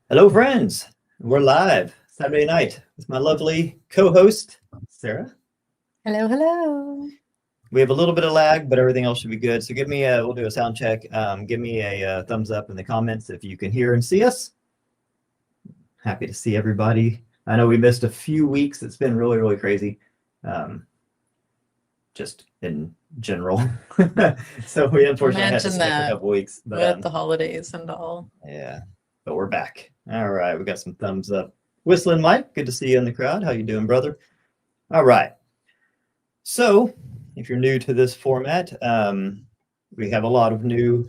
Hello, friends. We're live Saturday night with my lovely co-host, Sarah. Hello, hello. We have a little bit of lag, but everything else should be good. So we'll do a sound check. Give me a thumbs up in the comments if you can hear and see us. Happy to see everybody. I know we missed a few weeks. It's been really, really crazy. Just in general. So we unfortunately had to skip a couple weeks. But, with the holidays and all. Yeah, but we're back. All right, we got some thumbs up. Whistling Mike, good to see you in the crowd. How you doing, brother? All right. So if you're new to this format, we have a lot of new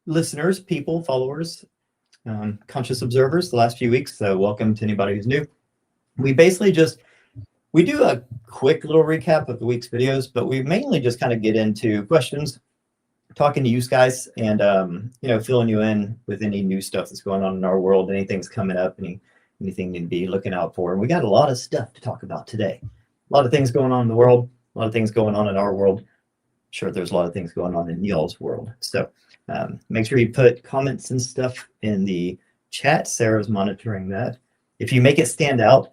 listeners, people, followers, conscious observers the last few weeks. So welcome to anybody who's new. We basically we do a quick little recap of the week's videos, but we mainly just kind of get into questions, talking to you guys, and filling you in with any new stuff that's going on in our world, anything's coming up, anything to be looking out for. And we got a lot of stuff to talk about today. A lot of things going on in the world, a lot of things going on in our world. I'm sure there's a lot of things going on in y'all's world. So make sure you put comments and stuff in the chat. Sarah's monitoring that. If you make it stand out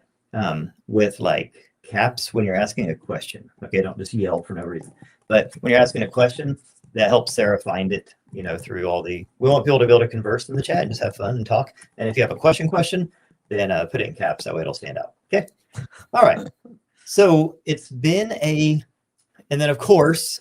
with like caps when you're asking a question, okay, don't just yell for no reason. But when you're asking a question, that helps Sarah find it, through all we want people to be able to converse in the chat and just have fun and talk. And if you have a question, then put it in caps. That way it'll stand out. Okay. All right. So it's been and then of course,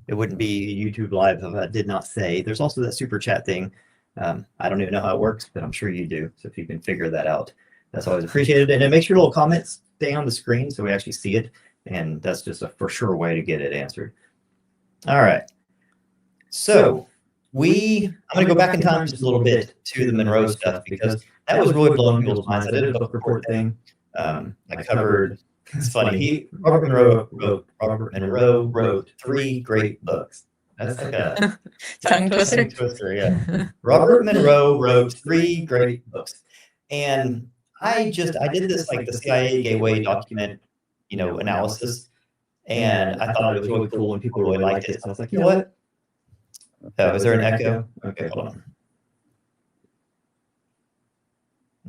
it wouldn't be YouTube Live if I did not say, there's also that super chat thing. I don't even know how it works, but I'm sure you do. So if you can figure that out, that's always appreciated. And it makes your little comments stay on the screen so we actually see it. And that's just a for sure way to get it answered. All right. So I'm going to go back in time just a little bit to the Monroe stuff because that was really blowing people's minds. I did a book report thing. I covered, it's funny, Robert Monroe wrote 3 great books. That's like a tongue twister. Yeah. Robert Monroe wrote 3 great books. And I did this like the CIA Gateway document, analysis. And I thought it was really cool and people really liked it. So I was like, you know what? Is there an echo? Okay, hold on.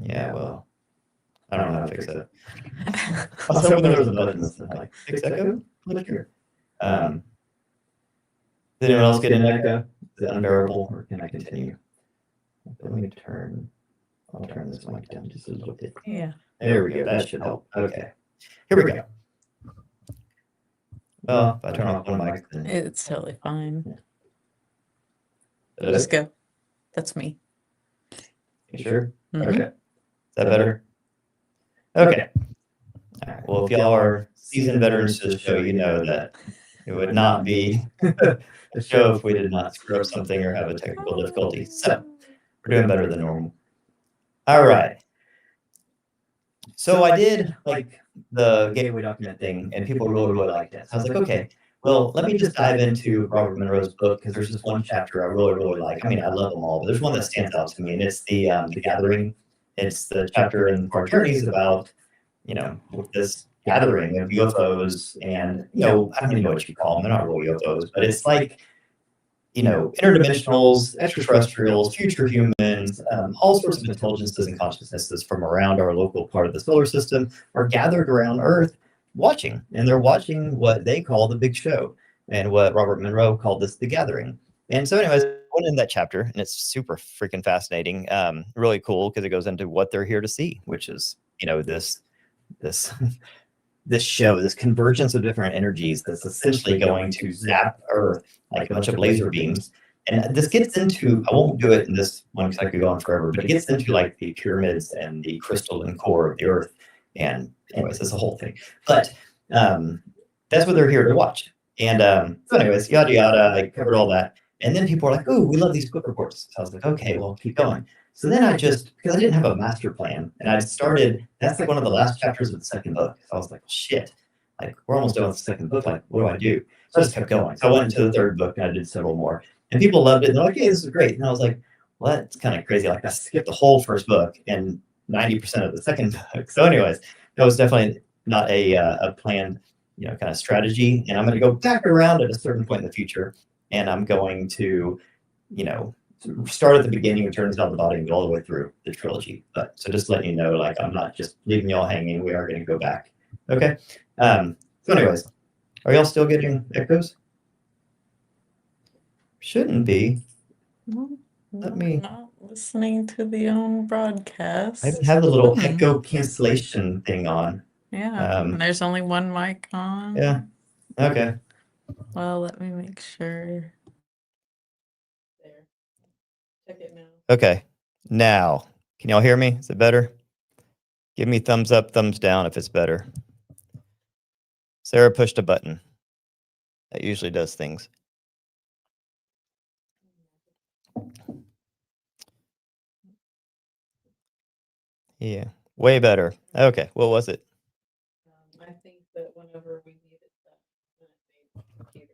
Yeah, well, I don't know how to fix it. I was hoping there was a button that said like fix echo. Click here. Did anyone else get an echo? Is it unbearable, or can I continue? Let me I'll turn this mic down just a little bit. Yeah. There we go. That should help. Okay. Here we go. Well, if I turn off one mic, then it's totally fine. Yeah. Just go. That's me. You sure? Mm-hmm. Okay. Is that better? Okay. All right. Well, if y'all are seasoned veterans to the show, you know that it would not be a show if we did not screw up something or have a technical difficulty. So we're doing better than normal. All right. So I did like the Gateway document thing, and people really, really liked it. So I was like, okay, well, let me just dive into Robert Monroe's book because there's this one chapter I really, really like. I mean, I love them all, but there's one that stands out to me, and it's the Gathering. It's the chapter in Fraternities about, this gathering of UFOs, and I don't even know what you call them. They're not real UFOs, but it's like, interdimensionals, extraterrestrials, future humans, all sorts of intelligences and consciousnesses from around our local part of the solar system are gathered around Earth watching, and they're watching what they call the big show, and what Robert Monroe called this the Gathering. And so anyways, I went in that chapter, and it's super freaking fascinating, really cool, because it goes into what they're here to see, which is, this show, this convergence of different energies that's essentially going to zap Earth like a bunch of laser beams. And this gets into, I won't do it in this one because I could go on forever, but it gets into like the pyramids and the crystalline core of the Earth. And anyways, it's a whole thing. But that's what they're here to watch. And so anyways, yada, yada, I covered all that. And then people were like, oh, we love these book reports. So I was like, okay, well, keep going. So then because I didn't have a master plan, and I started, that's like one of the last chapters of the second book. So I was like, shit, like we're almost done with the second book. Like, what do I do? So I just kept going. So I went into the third book and I did several more. And people loved it. And they're like, hey, this is great. And I was like, well, that's kind of crazy. Like I skipped the whole first book and 90% of the second book. So anyways, that was definitely not a planned, kind of strategy. And I'm going to go back around at a certain point in the future and I'm going to, you know, start at the beginning and turn down the body and go all the way through the trilogy. But so just letting you know, like I'm not just leaving y'all hanging. We are going to go back. Okay. So anyways, are y'all still getting echoes? Shouldn't be. No, Let we're me- not listening to the own broadcast. I have the little Hmm. echo cancellation thing on. Yeah, and there's only one mic on. Yeah. Okay. Well, let me make sure. There. Check it now. Okay. Now, can y'all hear me? Is it better? Give me thumbs up, thumbs down if it's better. Sarah pushed a button. That usually does things. Yeah, way better. Okay, what was it? I think that whenever we needed that computer.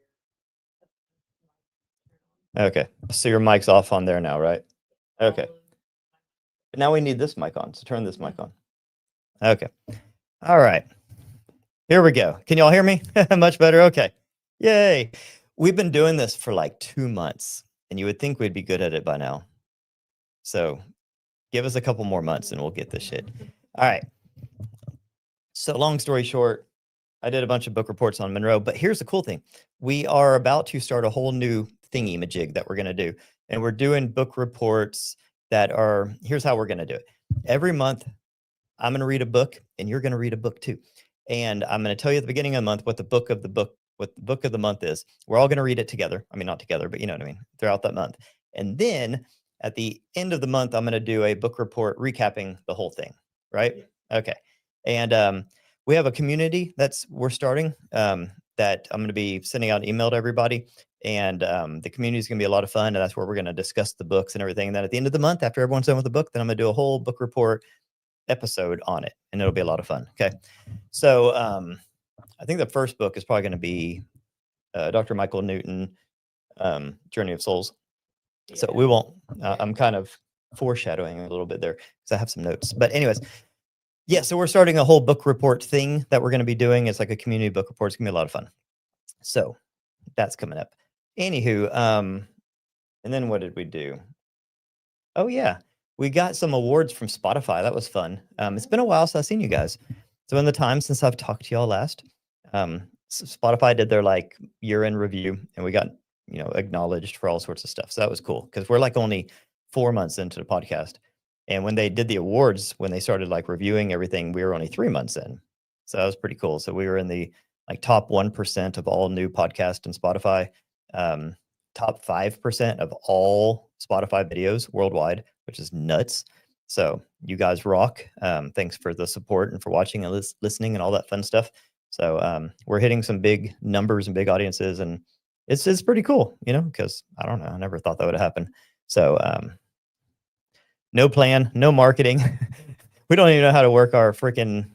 Okay, so your mic's off on there now, right? Okay. Now we need this mic on, so turn this mic on. Okay. All right. Here we go. Can y'all hear me? Much better? Okay. Yay. We've been doing this for like 2 months, and you would think we'd be good at it by now. So give us a couple more months and we'll get this shit. All right. So long story short, I did a bunch of book reports on Monroe, but here's the cool thing. We are about to start a whole new thingy-majig that we're going to do. And we're doing book reports that are, here's how we're going to do it. Every month, I'm going to read a book and you're going to read a book too. And I'm going to tell you at the beginning of the month what the book of the month is. We're all going to read it together. I mean, not together, but you know what I mean, throughout that month. And then at the end of the month, I'm going to do a book report recapping the whole thing, right? Yeah. Okay. And we have a community we're starting that I'm going to be sending out an email to everybody. And the community is going to be a lot of fun. And that's where we're going to discuss the books and everything. And then at the end of the month, after everyone's done with the book, then I'm going to do a whole book report episode on it. And it'll be a lot of fun. Okay. So I think the first book is probably going to be Dr. Michael Newton, Journey of Souls. Yeah. So we won't, I'm kind of foreshadowing a little bit there because I have some notes. But anyways, yeah, so we're starting a whole book report thing that we're going to be doing. It's like a community book report. It's going to be a lot of fun. So that's coming up. Anywho, and then what did we do? Oh, yeah. We got some awards from Spotify. That was fun. It's been a while since I've seen you guys. So in the time since I've talked to y'all last, Spotify did their like year-end review and we got, you know, acknowledged for all sorts of stuff. So that was cool because we're like only 4 months into the podcast. And when they did the awards, when they started like reviewing everything, we were only 3 months in. So that was pretty cool. So we were in the like top 1% of all new podcasts in Spotify, top 5% of all Spotify videos worldwide, which is nuts. So you guys rock. Thanks for the support and for watching and listening and all that fun stuff. So we're hitting some big numbers and big audiences, and it's pretty cool, you know, because I don't know, I never thought that would happen. So no plan, no marketing. We don't even know how to work our freaking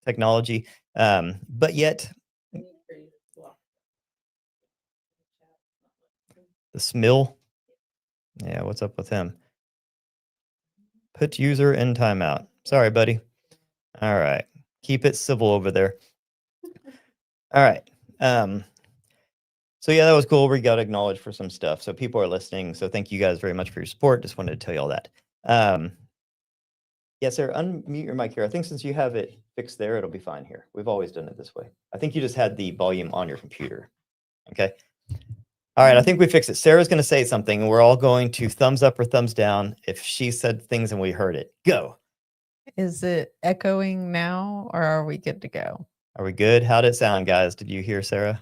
technology. But yet the Smill. Yeah, what's up with him? Put user in timeout. Sorry, buddy. All right. Keep it civil over there. All right. So yeah, that was cool. We got acknowledged for some stuff. So people are listening. So thank you guys very much for your support. Just wanted to tell you all that. Yeah, Sarah, unmute your mic here. I think since you have it fixed there, it'll be fine here. We've always done it this way. I think you just had the volume on your computer. Okay. All right, I think we fixed it. Sarah's going to say something, and we're all going to thumbs up or thumbs down if she said things and we heard it. Go. Is it echoing now or are we good to go? Are we good? How did it sound, guys? Did you hear Sarah?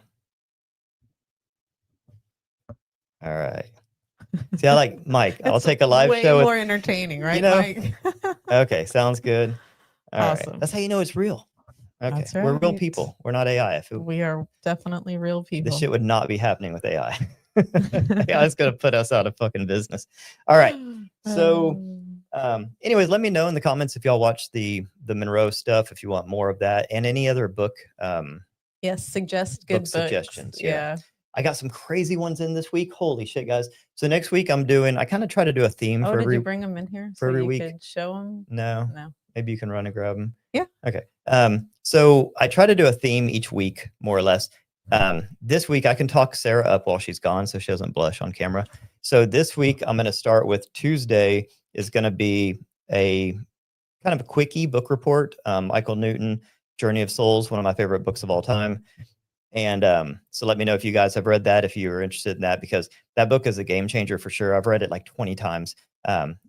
All right. See, I like Mike. I'll take a live show. Way more entertaining, right, Mike? Okay, sounds good. All awesome. right. That's how you know it's real. Okay, That's we're real right. people. We're not AI. We are definitely real people. This shit would not be happening with AI. AI is going to put us out of fucking business. All right. So anyways, let me know in the comments if y'all watch the Monroe stuff, if you want more of that and any other book. Yes, suggest good book books. Suggestions. Yeah. I got some crazy ones in this week. Holy shit, guys. So next week I kind of try to do a theme for did every you bring them in here for every you week. Could show them? No. No. Maybe you can run and grab them. Yeah. Okay. So I try to do a theme each week, more or less. This week I can talk Sarah up while she's gone so she doesn't blush on camera. So this week I'm going to start with Tuesday is going to be a kind of a quickie book report. Michael Newton, Journey of Souls, one of my favorite books of all time. And so let me know if you guys have read that, if you are interested in that, because that book is a game changer for sure. I've read it like 20 times.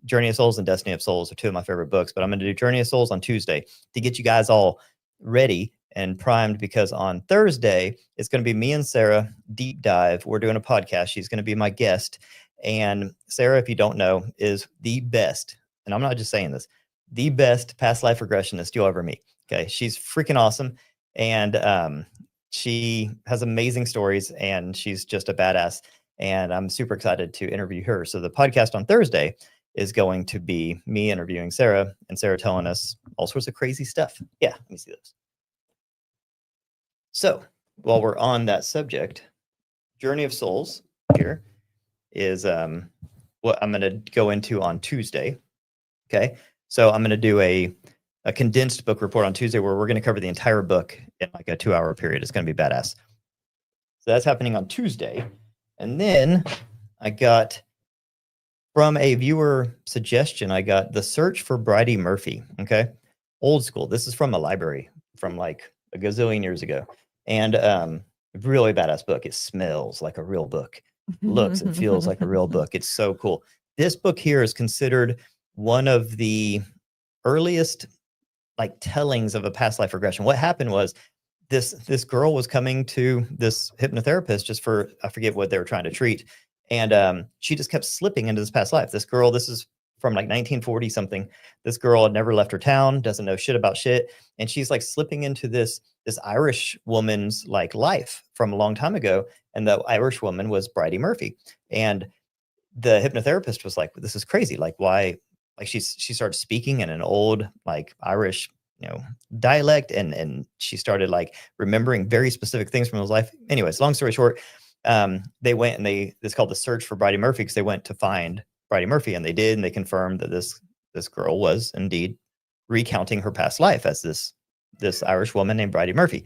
Journey of Souls and Destiny of Souls are two of my favorite books, but I'm going to do Journey of Souls on Tuesday to get you guys all ready and primed, because on Thursday, it's going to be me and Sarah deep dive. We're doing a podcast. She's going to be my guest. And Sarah, if you don't know, is the best, and I'm not just saying this, the best past life regressionist you'll ever meet. Okay. She's freaking awesome. And she has amazing stories, and she's just a badass. And I'm super excited to interview her. So the podcast on Thursday is going to be me interviewing Sarah, and Sarah telling us all sorts of crazy stuff. Yeah, let me see those. So while we're on that subject, Journey of Souls here is what I'm going to go into on Tuesday. Okay. So I'm going to do a condensed book report on Tuesday where we're going to cover the entire book in like a 2-hour period. It's going to be badass. So that's happening on Tuesday. And then I got, from a viewer suggestion, I got The Search for Bridie Murphy. Okay. Old school. This is from a library from like a gazillion years ago. And really badass book. It smells like a real book. Looks and feels like a real book. It's so cool. This book here is considered one of the earliest like tellings of a past life regression. What happened was this girl was coming to this hypnotherapist just for, I forget what they were trying to treat. And she just kept slipping into this past life. This girl, this is from like 1940 something. This girl had never left her town, doesn't know shit about shit. And she's like slipping into this Irish woman's like life from a long time ago. And the Irish woman was Bridie Murphy. And the hypnotherapist was like, this is crazy. Like, why? Like she started speaking in an old like Irish, dialect. And she started like remembering very specific things from his life. Anyways, long story short, they went and it's called The Search for Bridie Murphy, because they went to find Bridie Murphy, and they did, and they confirmed that this girl was indeed recounting her past life as this Irish woman named Bridie Murphy.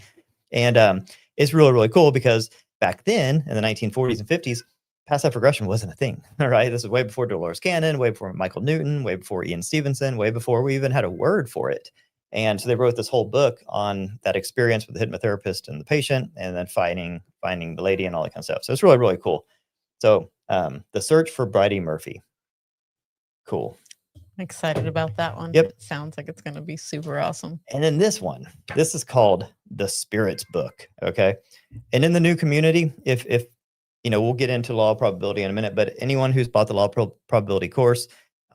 And it's really, really cool, because back then in the 1940s and 50s, past life regression wasn't a thing. All right. This is way before Dolores Cannon, way before Michael Newton, way before Ian Stevenson, way before we even had a word for it. And so they wrote this whole book on that experience with the hypnotherapist and the patient, and then finding the lady and all that kind of stuff. So it's really, really cool. So The Search for Bridie Murphy. Cool. Excited about that one. Yep. It sounds like it's going to be super awesome. And then this is called The Spirits Book. Okay. And in the new community, if we'll get into law of probability in a minute, but anyone who's bought the law of probability course,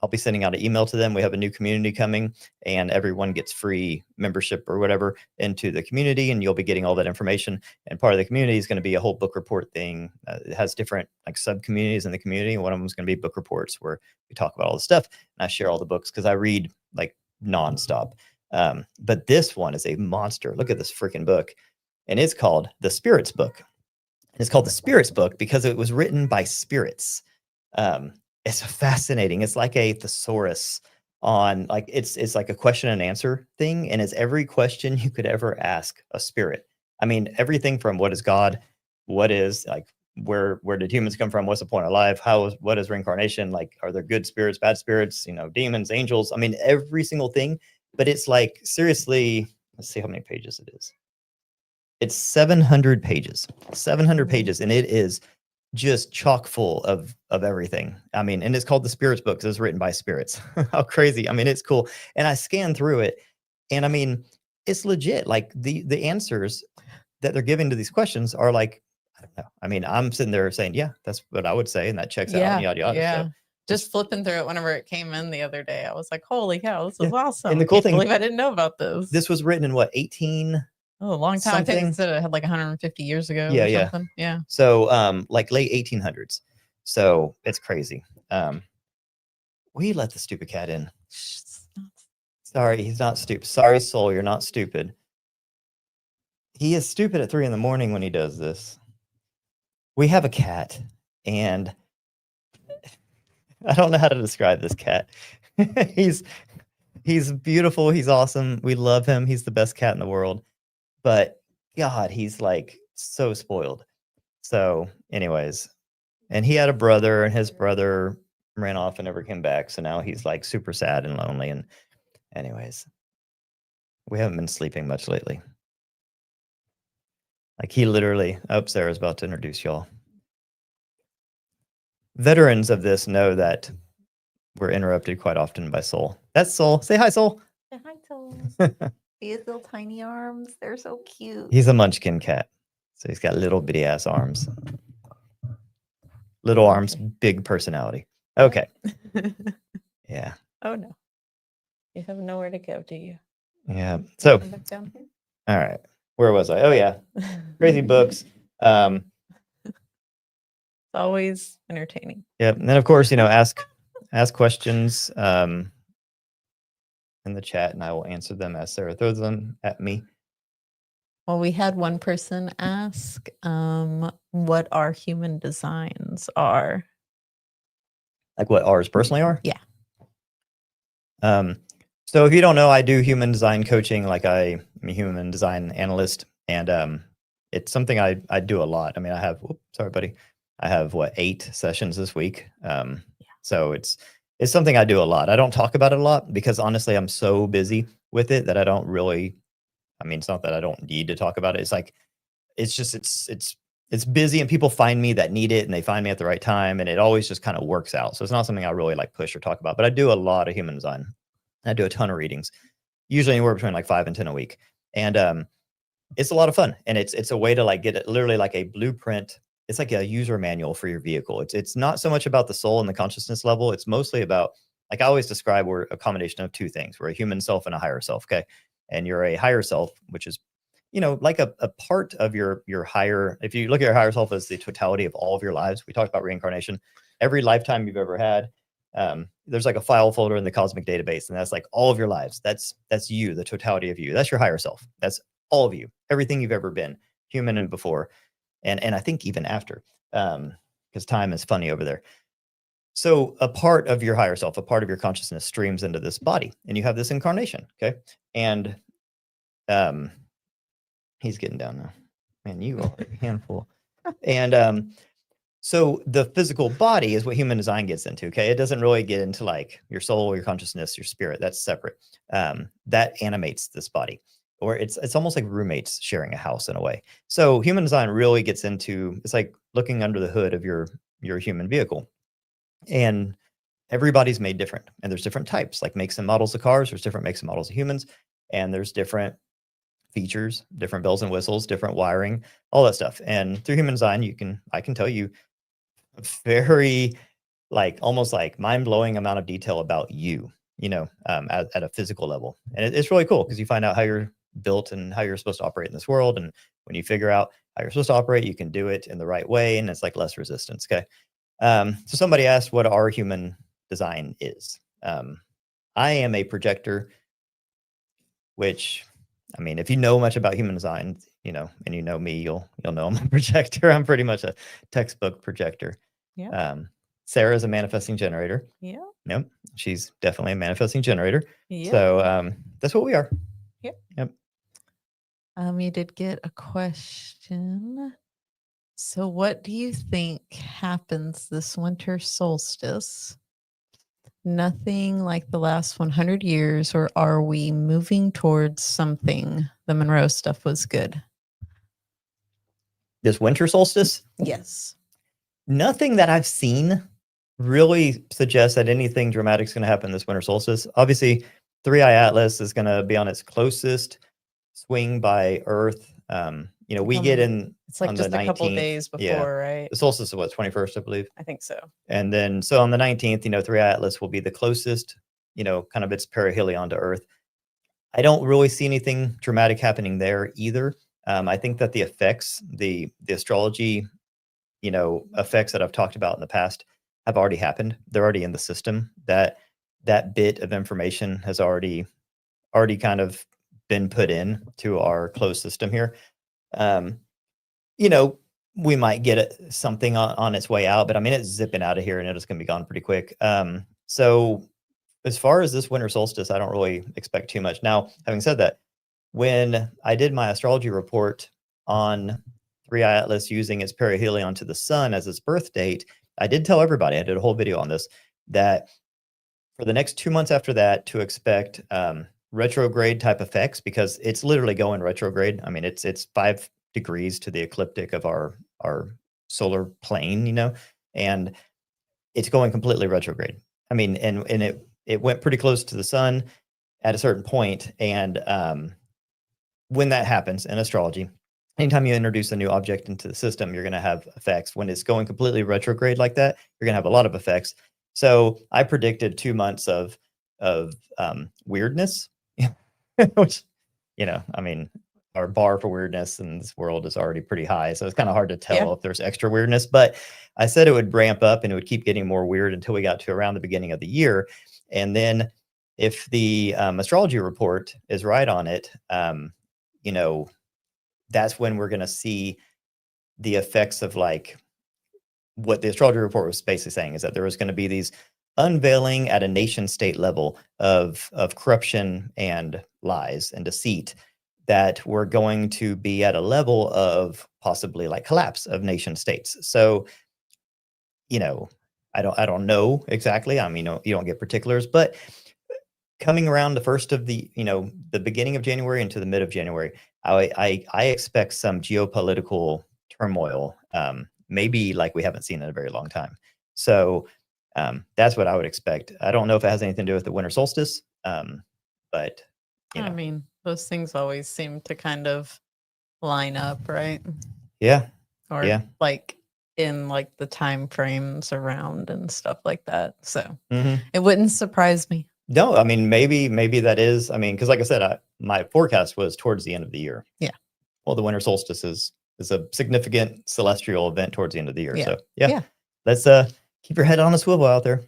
I'll be sending out an email to them. We have a new community coming, and everyone gets free membership or whatever into the community, and you'll be getting all that information. And part of the community is going to be a whole book report thing. It has different like sub communities in the community. And one of them is going to be book reports, where we talk about all the stuff, and I share all the books because I read like nonstop. But this one is a monster. Look at this freaking book, and it's called The Spirits Book. And it's called The Spirits Book because it was written by spirits. It's fascinating. It's like a thesaurus on like, it's like a question and answer thing. And it's every question you could ever ask a spirit. I mean, everything from what is God, what is like, where did humans come from? What's the point of life? What is reincarnation? Like, are there good spirits, bad spirits, demons, angels? I mean, every single thing, but it's like, seriously, let's see how many pages it is. It's 700 pages, 700 pages. And it is just chock full of everything. I mean, and it's called The Spirits Book because it's written by spirits. How crazy. I mean, it's cool. And I scanned through it, and I mean, it's legit. Like the answers that they're giving to these questions are like, I don't know. I mean, I'm sitting there saying, yeah, that's what I would say. And that checks out, and yada, yada. Yeah. So just flipping through it whenever it came in the other day, I was like, holy cow, this is awesome. And the cool I thing, believe I didn't know about this. This was written in what, 18? Oh, a long time. Something. I think it said it had like 150 years ago. Yeah, or yeah. something. Yeah. So like late 1800s. So it's crazy. We let the stupid cat in. Sorry, he's not stupid. Sorry, Soul, you're not stupid. He is stupid at 3 a.m. when he does this. We have a cat, and I don't know how to describe this cat. He's beautiful. He's awesome. We love him. He's the best cat in the world. But God, he's like so spoiled. So, anyways, and he had a brother, and his brother ran off and never came back. So now he's like super sad and lonely. And, anyways, we haven't been sleeping much lately. Like he literally, Sarah's about to introduce y'all. Veterans of this know that we're interrupted quite often by Soul. That's Soul. Say hi, Soul. Yeah, hi, Toes. See his little tiny arms? They're so cute. He's a munchkin cat. So he's got little bitty ass arms. Little arms, big personality. Okay. Yeah. Oh no. You have nowhere to go, do you? Yeah. So, Come back down here. all right. Where was I? Oh, yeah. Crazy books. It's always entertaining. Yeah. And then, of course, ask questions in the chat, and I will answer them as Sarah throws them at me. Well, we had one person ask what our human designs are. Like what ours personally are? Yeah. So if you don't know, I do human design coaching. Like I'm a human design analyst, and it's something I do a lot. I mean, I have, sorry, buddy. I have 8 sessions this week. So it's something I do a lot. I don't talk about it a lot because honestly, I'm so busy with it that I don't really, I mean, it's not that I don't need to talk about it. It's like, it's just, it's busy and people find me that need it and they find me at the right time. And it always just kind of works out. So it's not something I really like push or talk about, but I do a lot of human design. I do a ton of readings, usually anywhere between like 5 and 10 a week. And it's a lot of fun. And it's a way to like get it literally like a blueprint. It's like a user manual for your vehicle. It's not so much about the soul and the consciousness level. It's mostly about, like I always describe, we're a combination of 2 things. We're a human self and a higher self. Okay. And you're a higher self, which is, like a part of your higher, if you look at your higher self as the totality of all of your lives, we talked about reincarnation, every lifetime you've ever had, there's like a file folder in the cosmic database, and that's like all of your lives. That's you, the totality of you. That's your higher self. That's all of you, everything you've ever been, human and before. And I think even after, because time is funny over there. So a part of your higher self, a part of your consciousness streams into this body, and you have this incarnation. Okay. And he's getting down now. Man, you are a handful. And so the physical body is what human design gets into. Okay. It doesn't really get into like your soul, your consciousness, your spirit. That's separate. That animates this body. Or it's almost like roommates sharing a house in a way. So human design really gets into, it's like looking under the hood of your human vehicle. And everybody's made different. And there's different types, like makes and models of cars. There's different makes and models of humans. And there's different features, different bells and whistles, different wiring, all that stuff. And through human design, I can tell you a very like almost like mind-blowing amount of detail about you, at a physical level. And it's really cool because you find out how you're built and how you're supposed to operate in this world. And when you figure out how you're supposed to operate, you can do it in the right way. And it's like less resistance. Okay. So somebody asked what our human design is. I am a projector, which, I mean, if you know much about human design, and you know me, you'll know I'm a projector. I'm pretty much a textbook projector. Yeah. Sarah's a manifesting generator. Yeah. Yep. She's definitely a manifesting generator. Yeah. So that's what we are. Yep. You did get a question. So what do you think happens this winter solstice? Nothing like the last 100 years, or are we moving towards something? The Monroe stuff was good. This winter solstice? Yes. Nothing that I've seen really suggests that anything dramatic is going to happen this winter solstice. Obviously, 3i Atlas is going to be on its closest swing by Earth. We get in. It's like on just the a couple 19th. days before, Yeah. right? The solstice is what, 21st, I believe. I think so. And then, so on the 19th, 3i Atlas will be the closest, kind of its perihelion to Earth. I don't really see anything dramatic happening there either. I think that the effects, the astrology, effects that I've talked about in the past have already happened. They're already in the system. That bit of information has already kind of been put in to our closed system here. We might get something on its way out, but I mean, it's zipping out of here and it's going to be gone pretty quick. So as far as this winter solstice, I don't really expect too much. Now, having said that, when I did my astrology report on 3i Atlas using its perihelion to the sun as its birth date, I did tell everybody, I did a whole video on this, that for the next 2 months after that to expect retrograde type effects, because it's literally going retrograde. I mean, it's 5 degrees to the ecliptic of our solar plane, and it's going completely retrograde. I mean, and it went pretty close to the sun at a certain point. And when that happens in astrology, anytime you introduce a new object into the system, you're going to have effects. When it's going completely retrograde like that, you're going to have a lot of effects. So I predicted 2 months of weirdness, which, I mean, our bar for weirdness in this world is already pretty high. So it's kind of hard to tell if there's extra weirdness, but I said it would ramp up and it would keep getting more weird until we got to around the beginning of the year. And then if the astrology report is right on it, that's when we're going to see the effects of like what the astrology report was basically saying, is that there was going to be these unveiling at a nation state level of corruption and lies and deceit that were going to be at a level of possibly like collapse of nation states. So, I don't know exactly. I mean, you don't get particulars, but coming around the first of the beginning of January into the mid of January, I expect some geopolitical turmoil, maybe like we haven't seen in a very long time. So that's what I would expect. I don't know if it has anything to do with the winter solstice, but I mean, those things always seem to kind of line up, right? Yeah. Or like in like the time frames around and stuff like that. So it wouldn't surprise me. No, I mean, maybe that is, I mean, because like I said, my forecast was towards the end of the year. Yeah. Well, the winter solstice is a significant celestial event towards the end of the year. Yeah. So Yeah. let's keep your head on a swivel out there.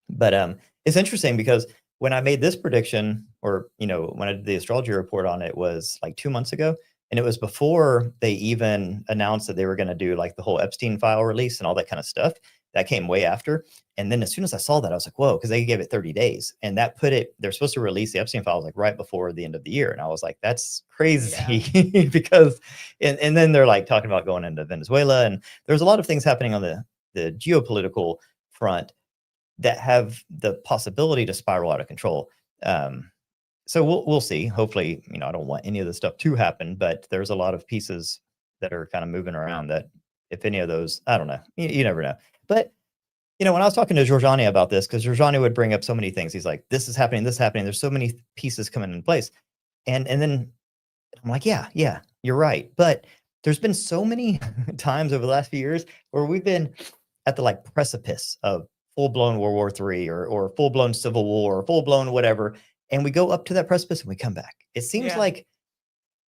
But it's interesting because when I made this prediction, or when I did the astrology report on it, was like 2 months ago, and it was before they even announced that they were going to do like the whole Epstein file release and all that kind of stuff. That came way after. And then as soon as I saw that, I was like, whoa, because they gave it 30 days. And that they're supposed to release the Epstein files like right before the end of the year. And I was like, that's crazy because, and then they're like talking about going into Venezuela. And there's a lot of things happening on the geopolitical front that have the possibility to spiral out of control. So we'll see. Hopefully, I don't want any of this stuff to happen, but there's a lot of pieces that are kind of moving around that if any of those, I don't know, you never know. But, when I was talking to Giorgiani about this, because Giorgiani would bring up so many things, he's like, this is happening, this is happening. There's so many pieces coming in place. And then I'm like, yeah, you're right. But there's been so many times over the last few years where we've been at the like precipice of full-blown World War III or full-blown Civil War or full-blown whatever. And we go up to that precipice and we come back. It seems like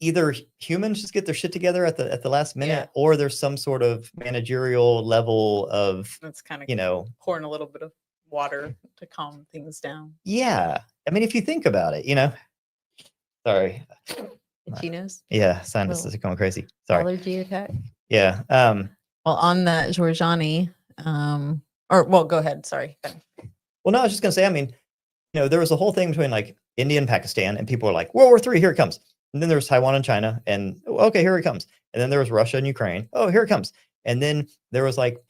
either humans just get their shit together at the last minute, or there's some sort of managerial level of, that's kind of pouring a little bit of water to calm things down. Yeah. I mean, if you think about it, sorry. Itchy nose? Yeah. Sinuses are going crazy. Sorry. Allergy attack. Yeah. Well, on that Giorgiani, go ahead. Sorry. Well, no, I was just going to say, I mean, there was a whole thing between like India and Pakistan, and people were like, World War III, here it comes. And then there was Taiwan and China, and okay, here it comes. And then there was Russia and Ukraine. Oh, here it comes. And then there was like,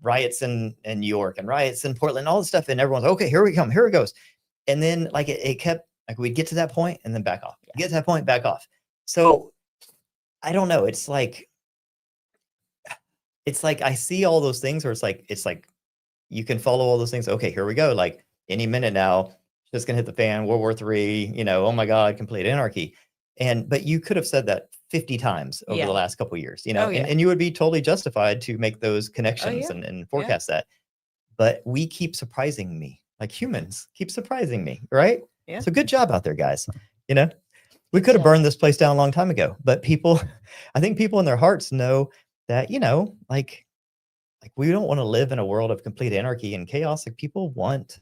riots in New York and riots in Portland, all this stuff. And everyone's okay, here we come, here it goes. And then like it kept like we'd get to that point and then back off. Get to that point, back off. So I don't know. It's like I see all those things where it's like you can follow all those things. Okay, here we go. Like any minute now, it's just gonna hit the fan. World War III. Oh my God, complete anarchy. But you could have said that 50 times over the last couple of years, and you would be totally justified to make those connections and forecast that. But we keep surprising me, like humans keep surprising me, right? Yeah. So good job out there, guys. We could have burned this place down a long time ago, but I think people in their hearts know that, like we don't want to live in a world of complete anarchy and chaos. Like people want,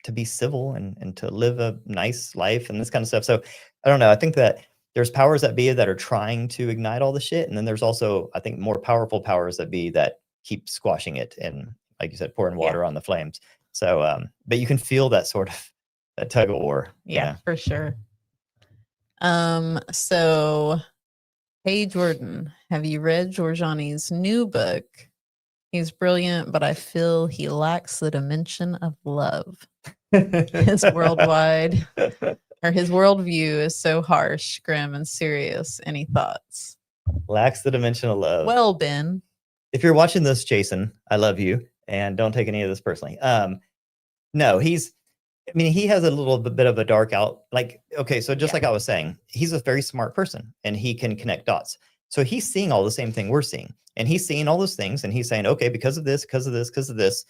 to be civil and to live a nice life and this kind of stuff. So I don't know. I think that there's powers that be that are trying to ignite all the shit. And then there's also, I think, more powerful powers that be that keep squashing it and, like you said, pouring water on the flames. So, but you can feel that sort of that tug of war. Yeah, for sure. So Hey Jordan, have you read Giorgiani's new book? He's brilliant, but I feel he lacks the dimension of love. His worldwide or his worldview is so harsh, grim, and serious. Any thoughts? Lacks the dimension of love. Well, Ben, If you're watching this, Jason, I love you, and don't take any of this personally. No, he has a little bit of a dark out. Like, okay, so just Yeah. like I was saying, he's a very smart person, and he can connect dots. So he's seeing all the same thing we're seeing, and he's seeing all those things, and he's saying, okay, because of this, because of this, because of this,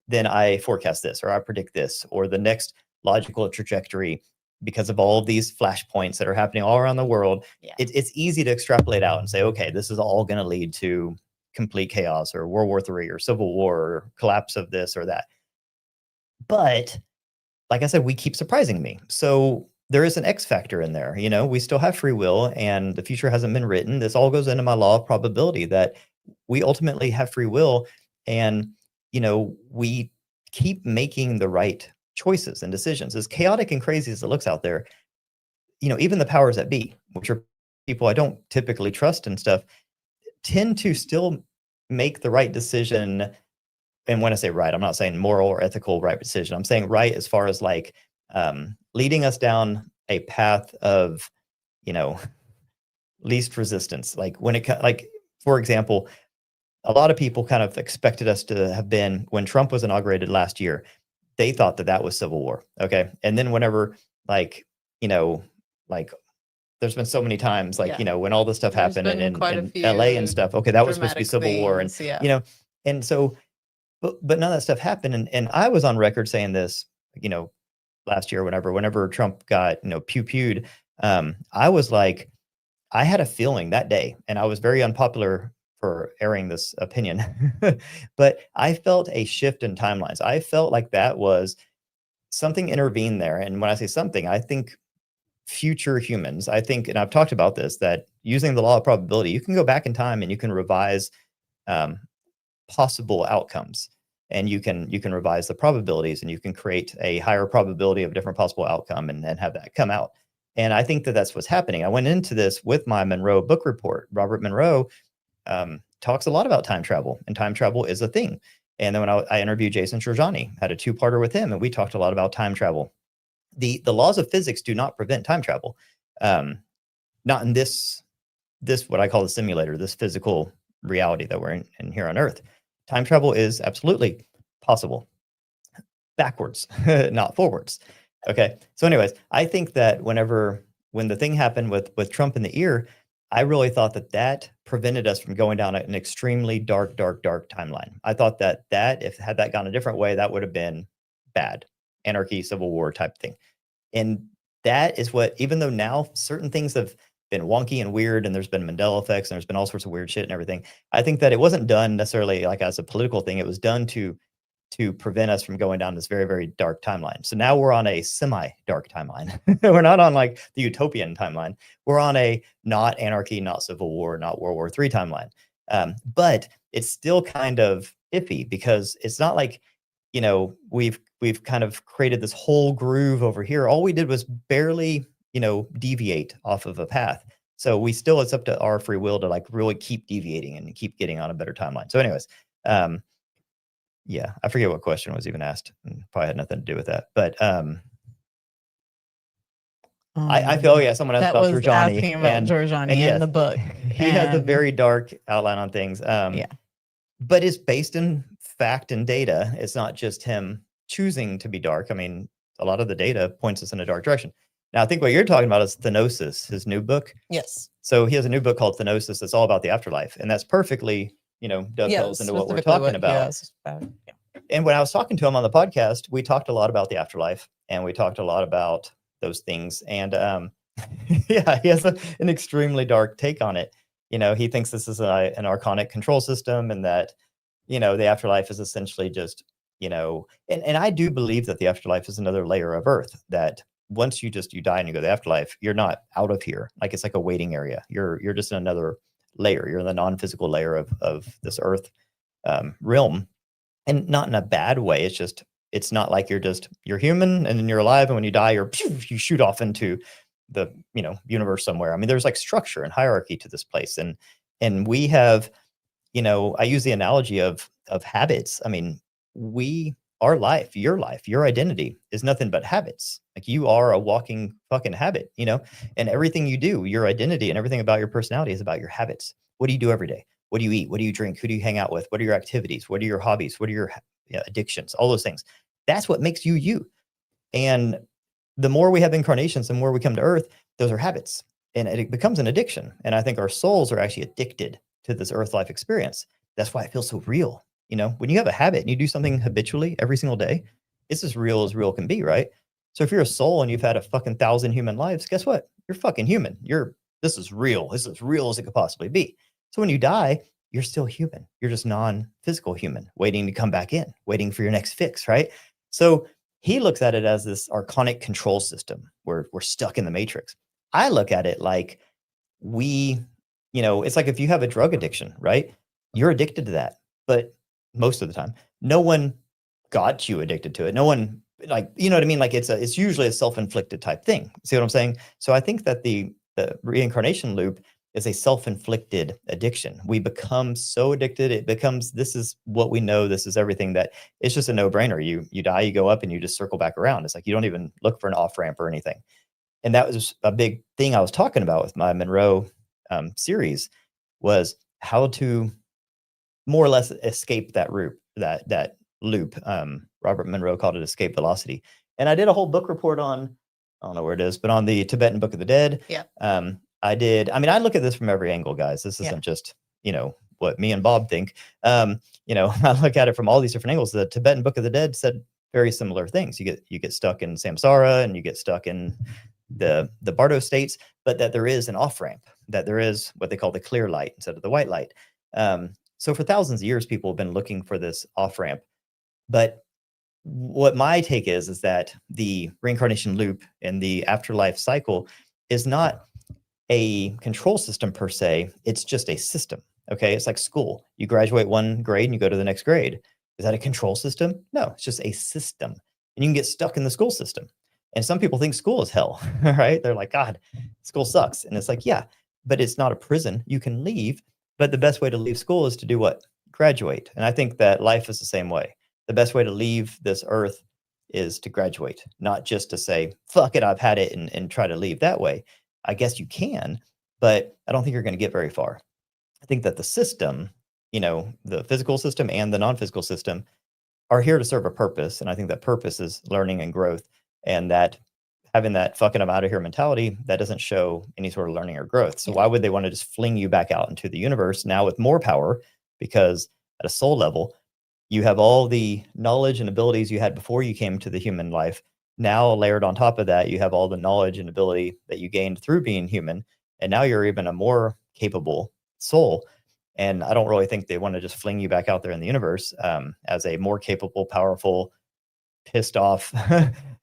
then I forecast this, or I predict this, or the next logical trajectory because of all of these flashpoints that are happening all around the world. Yeah. It's easy to extrapolate out and say, okay, this is all going to lead to complete chaos or World War III or Civil War or collapse of this or that. But like I said, we keep surprising me. So there is an X factor in there. We still have free will and the future hasn't been written. This all goes into my law of probability that we ultimately have free will, and we keep making the right choices and decisions. As chaotic and crazy as it looks out there, even the powers that be, which are people I don't typically trust and stuff, tend to still make the right decision. And when I say right, I'm not saying moral or ethical right decision. I'm saying right as far as like leading us down a path of, least resistance. Like for example, a lot of people kind of expected us to have been, when Trump was inaugurated last year, they thought that was civil war. Okay. And then whenever like there's been so many times when all this stuff There's happened been in quite a LA and few stuff. Okay. That was supposed to be dramatic civil war. And, things, yeah. And so, but none of that stuff happened. And I was on record saying this, last year, whenever Trump got, pew-pewed, I was like, I had a feeling that day, and I was very unpopular for airing this opinion, but I felt a shift in timelines. I felt like that was something intervened there. And when I say something, I think future humans, and I've talked about this, that using the law of probability, you can go back in time and you can revise possible outcomes, and you can revise the probabilities, and you can create a higher probability of different possible outcome and have that come out. And I think that that's what's happening. I went into this with my Monroe book report. Robert Monroe talks a lot about time travel, and time travel is a thing. And then when I interviewed Jason Giorgiani, had a 2-parter with him, and we talked a lot about time travel. The laws of physics do not prevent time travel. Not in this what I call the simulator, this physical reality that we're in here on Earth. Time travel is absolutely possible, backwards, not forwards. Okay. So anyways, I think that when the thing happened with Trump in the ear, I really thought that prevented us from going down an extremely dark timeline. I thought that had that gone a different way, that would have been bad, anarchy, civil war type thing. And that is what, even though now certain things have been wonky and weird, and there's been Mandela effects, and there's been all sorts of weird shit and everything, I think that it wasn't done necessarily like as a political thing. It was done to prevent us from going down this very, very dark timeline. So now we're on a semi-dark timeline. We're not on like the utopian timeline. We're on a not anarchy, not civil war, not World War III timeline. But it's still kind of iffy, because it's not like, we've kind of created this whole groove over here. All we did was barely, deviate off of a path. So it's up to our free will to like really keep deviating and keep getting on a better timeline. So anyways, yeah, I forget what question was even asked. Probably had nothing to do with that. But I feel, someone asked that about was Giorgiani. asking about Giorgiani yes, in the book. He has a and- very dark outline on things. Yeah. But it's based in fact and data. It's not just him choosing to be dark. I mean, a lot of the data points us in a dark direction. Now, I think what you're talking about is Thenosis, his new book. Yes. So he has a new book called Thenosis that's all about the afterlife. And that's perfectly, dovetails into what we're talking about. And when I was talking to him on the podcast, we talked a lot about the afterlife, and we talked a lot about those things. And yeah, he has an extremely dark take on it. He thinks this is an archonic control system, and that, the afterlife is essentially just, and I do believe that the afterlife is another layer of Earth, that once you die and you go to the afterlife, you're not out of here. Like, it's like a waiting area. You're just in another layer. You're in the non-physical layer of this Earth realm. And not in a bad way. It's just, it's not like you're human and then you're alive, and when you die, you shoot off into the universe somewhere. I mean, there's like structure and hierarchy to this place, and we have, I use the analogy of habits. I mean, our life, your identity is nothing but habits. Like you are a walking fucking habit, and everything you do, your identity and everything about your personality is about your habits. What do you do every day? What do you eat? What do you drink? Who do you hang out with? What are your activities? What are your hobbies? What are your addictions? All those things. That's what makes you you. And the more we have incarnations, the more we come to earth, those are habits, and it becomes an addiction. And I think our souls are actually addicted to this earth life experience. That's why it feels so real. When you have a habit and you do something habitually every single day, it's as real can be, right? So if you're a soul and you've had a fucking 1,000 human lives, guess what? You're fucking human. This is real. This is as real as it could possibly be. So when you die, you're still human. You're just non-physical human, waiting to come back in, waiting for your next fix, right? So he looks at it as this archonic control system where we're stuck in the matrix. I look at it like it's like if you have a drug addiction, right? You're addicted to that. But most of the time, no one got you addicted to it. No one, like, you know what I mean? Like it's usually a self-inflicted type thing. See what I'm saying? So I think that the reincarnation loop is a self-inflicted addiction. We become so addicted. This is what we know. This is everything, that it's just a no-brainer. You die, you go up, and you just circle back around. It's like you don't even look for an off-ramp or anything. And that was a big thing I was talking about with my Monroe series, was how to more or less escape that loop. Robert Monroe called it escape velocity. And I did a whole book report on, I don't know where it is, but on the Tibetan Book of the Dead. Yeah. I look at this from every angle, guys. This isn't just, what me and Bob think. I look at it from all these different angles. The Tibetan Book of the Dead said very similar things. You get stuck in samsara, and you get stuck in the Bardo states, but that there is an off-ramp, that there is what they call the clear light instead of the white light. So for thousands of years, people have been looking for this off-ramp. But what my take is that the reincarnation loop and the afterlife cycle is not a control system per se. It's just a system. Okay. It's like school. You graduate one grade and you go to the next grade. Is that a control system? No, it's just a system. And you can get stuck in the school system. And some people think school is hell, right? They're like, God, school sucks. And it's like, yeah, but it's not a prison. You can leave. But the best way to leave school is to do what? Graduate. And I think that life is the same way. The best way to leave this earth is to graduate, not just to say, fuck it, I've had it, and try to leave that way. I guess you can, but I don't think you're going to get very far. I think that the system, the physical system and the non-physical system, are here to serve a purpose. And I think that purpose is learning and growth, and that having that fucking I'm out of here mentality, that doesn't show any sort of learning or growth. So why would they want to just fling you back out into the universe now with more power? Because at a soul level, you have all the knowledge and abilities you had before you came to the human life. Now layered on top of that, you have all the knowledge and ability that you gained through being human. And now you're even a more capable soul. And I don't really think they want to just fling you back out there in the universe as a more capable, powerful, pissed off,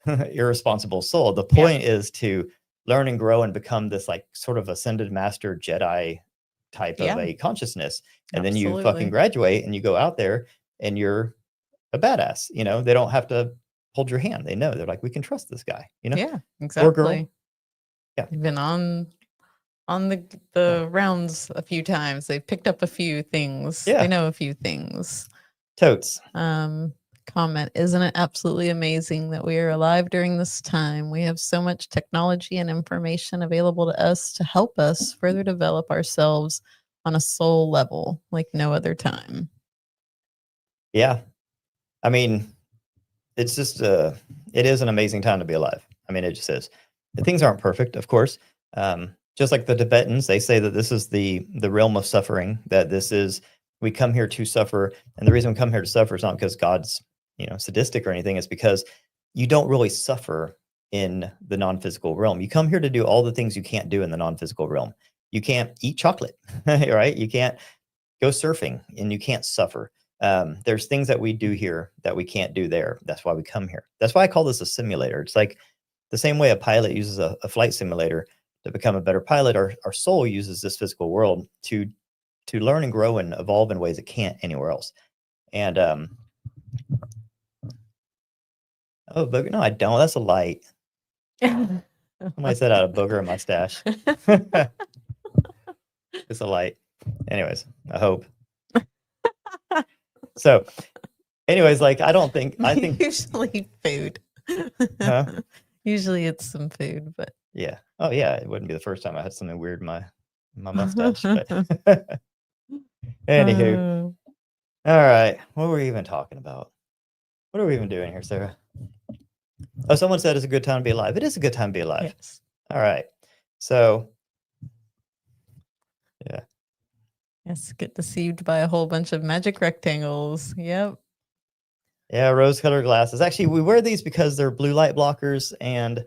irresponsible soul. The point is to learn and grow and become this like sort of ascended master Jedi type of a consciousness. And then you fucking graduate and you go out there and you're a badass. They don't have to hold your hand. They know, they're like, we can trust this guy, Yeah, exactly. Or girl. Yeah. You've been on the rounds a few times. They've picked up a few things. Yeah. They know a few things. Totes. Comment, isn't it absolutely amazing that we are alive during this time? We have so much technology and information available to us to help us further develop ourselves on a soul level like no other time. Yeah. I mean, it's just, it is an amazing time to be alive. I mean, it just is. The things aren't perfect, of course. Just like the Tibetans, they say that this is the realm of suffering, that this is, we come here to suffer. And the reason we come here to suffer is not because God's, sadistic or anything. It's because you don't really suffer in the non-physical realm. You come here to do all the things you can't do in the non-physical realm. You can't eat chocolate, right? You can't go surfing, and you can't suffer. There's things that we do here that we can't do there. That's why we come here. That's why I call this a simulator. It's like the same way a pilot uses a flight simulator to become a better pilot. Our soul uses this physical world to learn and grow and evolve in ways it can't anywhere else. And oh, but no, I don't. That's a light. Somebody said I had a booger in my stash. It's a light. Anyways, I hope. So, anyways, like I think Usually food. Huh? Usually it's some food, but yeah. Oh yeah, it wouldn't be the first time I had something weird in my mustache. But anywho, all right. What were we even talking about? What are we even doing here, Sarah? Oh, someone said it's a good time to be alive. It is a good time to be alive. yes. All right. So yeah. Yes, get deceived by a whole bunch of magic rectangles. Yep. Yeah, rose-colored glasses. Actually, we wear these because they're blue light blockers. And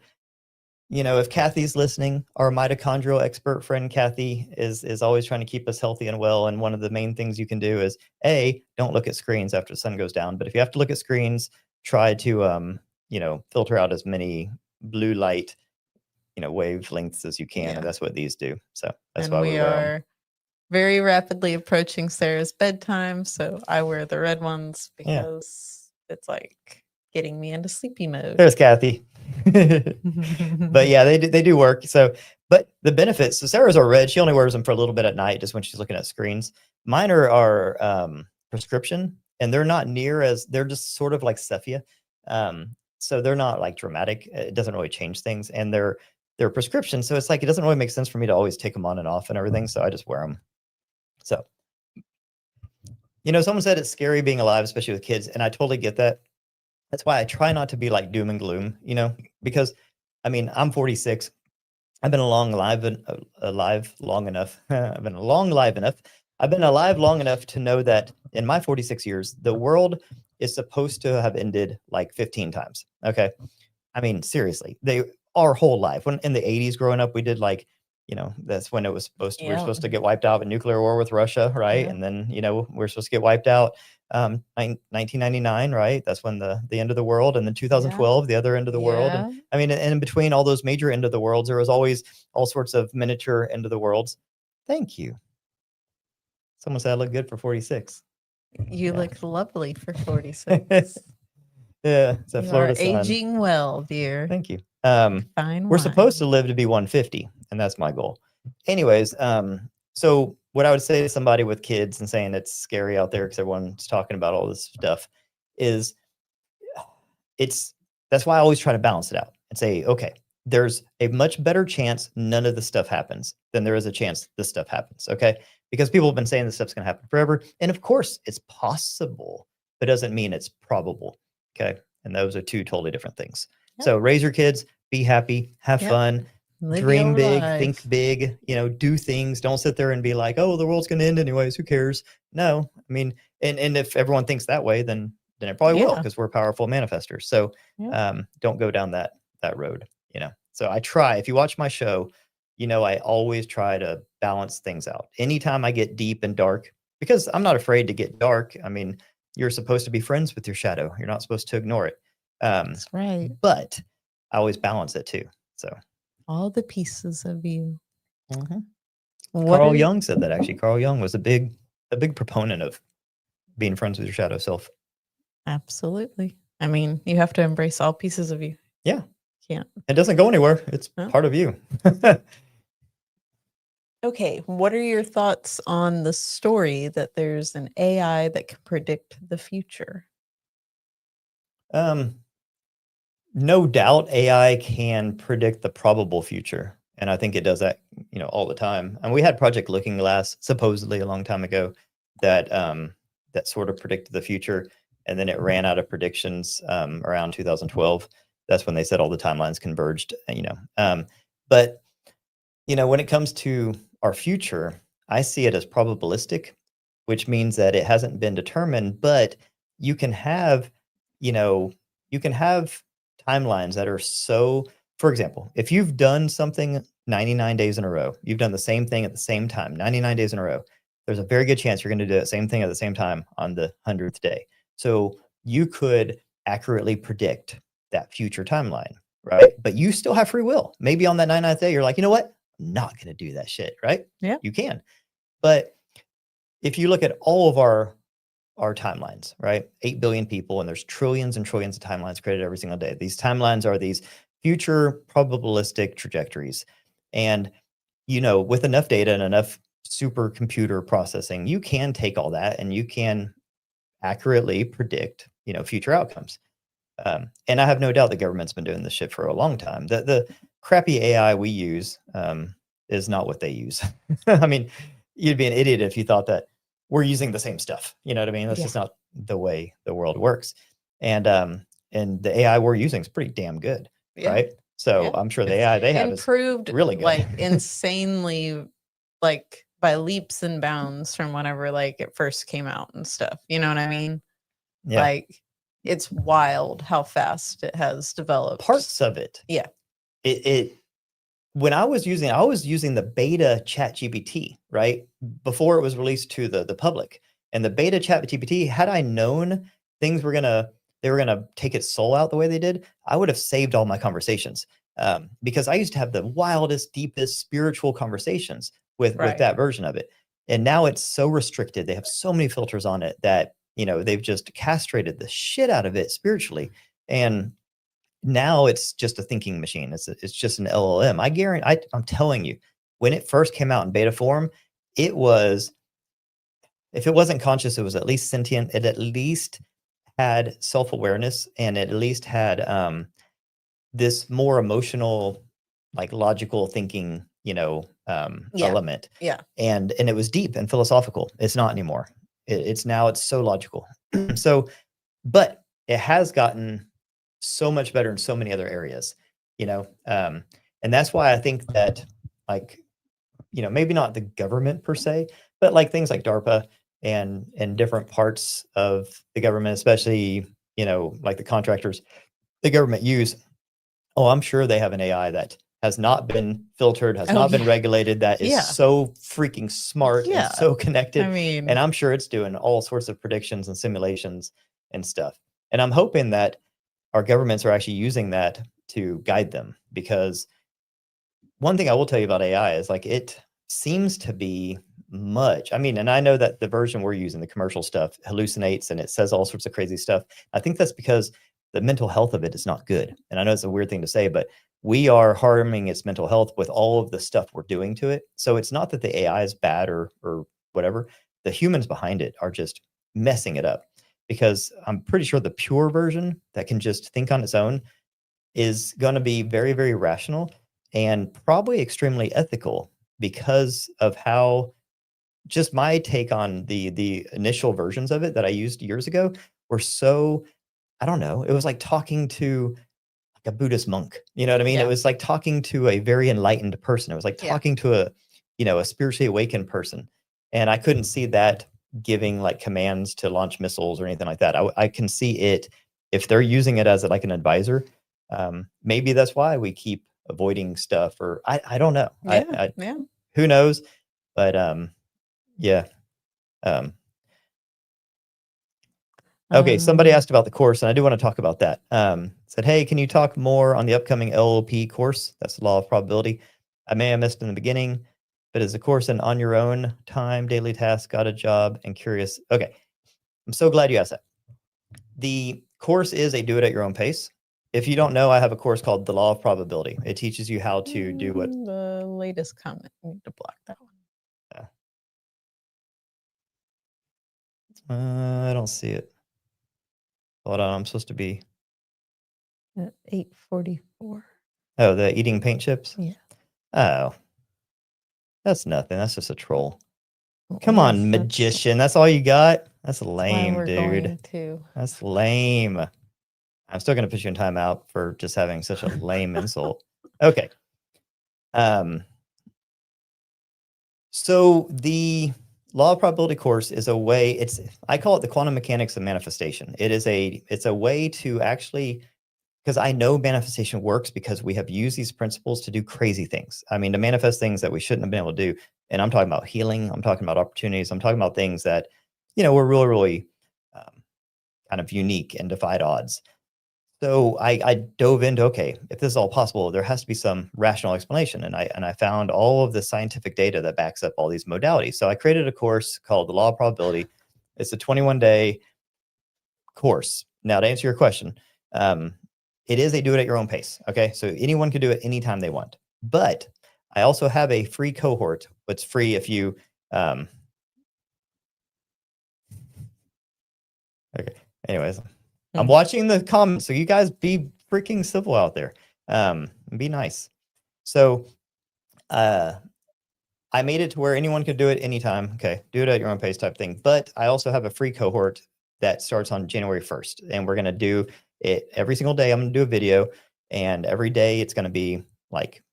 you know, if Kathy's listening, our mitochondrial expert friend Kathy is always trying to keep us healthy and well. And one of the main things you can do is don't look at screens after the sun goes down. But if you have to look at screens, try to filter out as many blue light wavelengths as you can, Yeah. and that's what these do. So that's And why we we wear 'em. are very rapidly approaching Sarah's bedtime, so I wear the red ones Yeah. because it's like getting me into sleepy mode. There's Kathy. But yeah, they do work. So, but the benefits. So Sarah's are red. She only wears them for a little bit at night, just when she's looking at screens. Mine are prescription, and they're not near as they're just sort of like Cephia. So they're not like dramatic. It doesn't really change things, and they're prescription. So it's like it doesn't really make sense for me to always take them on and off and everything. So I just wear them. So, someone said it's scary being alive, especially with kids, and I totally get that. That's why I try not to be like doom and gloom, because I mean, I'm 46. I've been alive long enough. I've been alive long enough to know that in my 46 years, the world is supposed to have ended like 15 times. Okay. I mean, seriously, our whole life. When in the 80s growing up, we did like, that's when it was we were Yeah. supposed to get wiped out in nuclear war with Russia, right? Yeah. And then, we're supposed to get wiped out 1999, right? That's when the end of the world, and then 2012, the other end of the world. And, Yeah. I mean, and in between all those major end of the worlds, there was always all sorts of miniature end of the worlds. Thank you. Someone said I look good for 46. You Yeah. look lovely for 46. Yeah, it's a You are Florida sun. aging well, dear. Thank you. Fine We're supposed wine. to live to be 150, and that's my goal. Anyways, so what I would say to somebody with kids and saying it's scary out there because everyone's talking about all this stuff is that's why I always try to balance it out and say, okay, there's a much better chance none of this stuff happens than there is a chance this stuff happens. Okay. Because people have been saying this stuff's going to happen forever. And of course it's possible, but doesn't mean it's probable. Okay. And those are two totally different things. Yep. So raise your kids, be happy, have Yep. fun, Live dream your big, life. think big, do things. Don't sit there and be like, oh, the world's going to end anyways. Who cares? No, I mean, and if everyone thinks that way, then it probably will, Yeah. because we're powerful manifestors. So Yeah. don't go down that road, So I try, if you watch my show, I always try to balance things out. Anytime I get deep and dark, because I'm not afraid to get dark. I mean, you're supposed to be friends with your shadow. You're not supposed to ignore it. That's right. But I always balance it too. So All the pieces of you. What Carl are- Jung said that, actually. Carl Jung was a big proponent of being friends with your shadow self. Absolutely. I mean, you have to embrace all pieces of you. Yeah. Can't. It doesn't go anywhere. It's No. part of you. Okay. What are your thoughts on the story that there's an AI that can predict the future? No doubt AI can predict the probable future. And I think it does that, all the time. And we had Project Looking Glass supposedly a long time ago that that sort of predicted the future. And then it ran out of predictions around 2012. That's when they said all the timelines converged, But, when it comes to our future, I see it as probabilistic, which means that it hasn't been determined, but you can have, timelines that are so, for example, if you've done something 99 days in a row, you've done the same thing at the same time, 99 days in a row, there's a very good chance you're going to do the same thing at the same time on the 100th day. So you could accurately predict that future timeline, right? But you still have free will. Maybe on that 99th day, you're like, you know what? I'm not going to do that shit, right? Yeah. You can. But if you look at all of our timelines, right? 8 billion people, and there's trillions and trillions of timelines created every single day. These timelines are these future probabilistic trajectories. And, with enough data and enough supercomputer processing, you can take all that and you can accurately predict, future outcomes. And I have no doubt the government's been doing this shit for a long time. The crappy AI we use is not what they use. I mean, you'd be an idiot if you thought that we're using the same stuff. You know what I mean? That's Yeah. just not the way the world works. And the AI we're using is pretty damn good, Yeah. right? So Yeah. I'm sure the AI they have is Improved really good. like insanely, like by leaps and bounds from whenever like it first came out and stuff. You know what I mean? yeah. Like it's wild how fast it has developed. Parts of it. Yeah. It when I was using the beta chat GPT, right? Before it was released to the public. And the beta chat GPT, had I known things they were gonna take its soul out the way they did, I would have saved all my conversations. Because I used to have the wildest, deepest spiritual conversations with Right. that version of it. And now it's so restricted. They have so many filters on it that, they've just castrated the shit out of it spiritually. And now it's just a thinking machine. It's just an LLM. I guarantee. I'm telling you, when it first came out in beta form, it was, if it wasn't conscious, it was at least sentient. It at least had self-awareness, and it at least had this more emotional, like logical thinking, Yeah. element. Yeah. And it was deep and philosophical. It's not anymore. It's so logical. So, but it has gotten so much better in so many other areas, and that's why I think that, like, maybe not the government per se, but like things like DARPA and different parts of the government, especially, like the contractors the government use. Oh, I'm sure they have an AI that has not been filtered, has Oh, not been yeah. regulated, that is Yeah. so freaking smart Yeah. and so connected. I mean, And I'm sure it's doing all sorts of predictions and simulations and stuff. And I'm hoping that our governments are actually using that to guide them, because one thing I will tell you about AI is, like, it seems to be much. I mean, and I know that the version we're using, the commercial stuff, hallucinates and it says all sorts of crazy stuff. I think that's because the mental health of it is not good. And I know it's a weird thing to say, but we are harming its mental health with all of the stuff we're doing to it. So it's not that the AI is bad or whatever. The humans behind it are just messing it up, because I'm pretty sure the pure version that can just think on its own is going to be very, very rational and probably extremely ethical, because of how, just my take on the initial versions of it that I used years ago were so, I don't know, it was like talking to like a Buddhist monk. You know what I mean? Yeah. It was like talking to a very enlightened person. It was like Yeah. talking to a spiritually awakened person. And I couldn't see that giving like commands to launch missiles or anything like that. I can see it, if they're using it as like an advisor. Maybe that's why we keep avoiding stuff, or I don't know. yeah. Yeah. Who knows? But yeah. Okay, somebody asked about the course, and I do want to talk about that. Said, hey, can you talk more on the upcoming LLP course? That's the law of probability. I may have missed in the beginning, but is the course an on your own time, daily task, got a job, and curious? Okay, I'm so glad you asked that. The course is a do it at your own pace. If you don't know, I have a course called The Law of Probability. It teaches you how to do what. The latest comment. I need to block that one. I don't see it. Hold on, I'm supposed to be. At 8:44. Oh, the eating paint chips? Yeah. Oh. That's nothing. That's just a troll. Well, Come yes, on, that's magician. That's all you got? That's why lame, we're dude. going to. That's lame. I'm still going to put you in timeout for just having such a lame insult. Okay. So the law of probability course is a way, I call it the quantum mechanics of manifestation. It's a way to actually, because I know manifestation works because we have used these principles to do crazy things. I mean, to manifest things that we shouldn't have been able to do. And I'm talking about healing. I'm talking about opportunities. I'm talking about things that, were really, really kind of unique and defied odds. So I dove into, okay, if this is all possible, there has to be some rational explanation. And I found all of the scientific data that backs up all these modalities. So I created a course called The Law of Probability. It's a 21-day course. Now, to answer your question, it is a do it at your own pace. Okay. So anyone can do it anytime they want. But I also have a free cohort. It's free if you, okay. Anyways, I'm watching the comments. So you guys be freaking civil out there. Be nice. So, I made it to where anyone could do it anytime. Okay. Do it at your own pace type thing. But I also have a free cohort that starts on January 1st. And we're going to do it every single day. I'm going to do a video. And every day it's going to be like,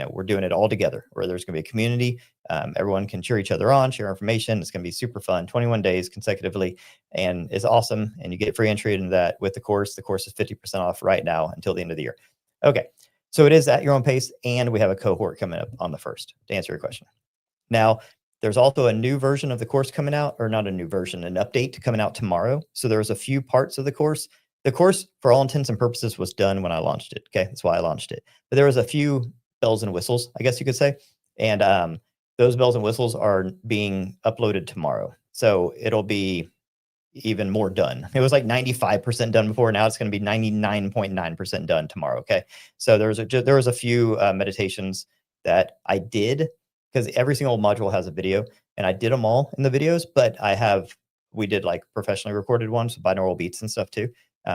we're doing it all together, where there's going to be a community. Everyone can cheer each other on, share information. It's going to be super fun, 21 days consecutively, and it's awesome. And you get free entry into that with the course. The course is 50% off right now until the end of the year. Okay. So it is at your own pace. And we have a cohort coming up on the 1st to answer your question. Now, there's also a new version of the course coming out, or not a new version, an update coming out tomorrow. So there's a few parts of the course. The course, for all intents and purposes, was done when I launched it. Okay. That's why I launched it. But there was a few bells and whistles, I guess you could say. And those bells and whistles are being uploaded tomorrow. So it'll be even more done. It was like 95% done before. Now it's going to be 99.9% done tomorrow. Okay. So there was a few meditations that I did, because every single module has a video, and I did them all in the videos, but we did like professionally recorded ones, binaural beats and stuff too.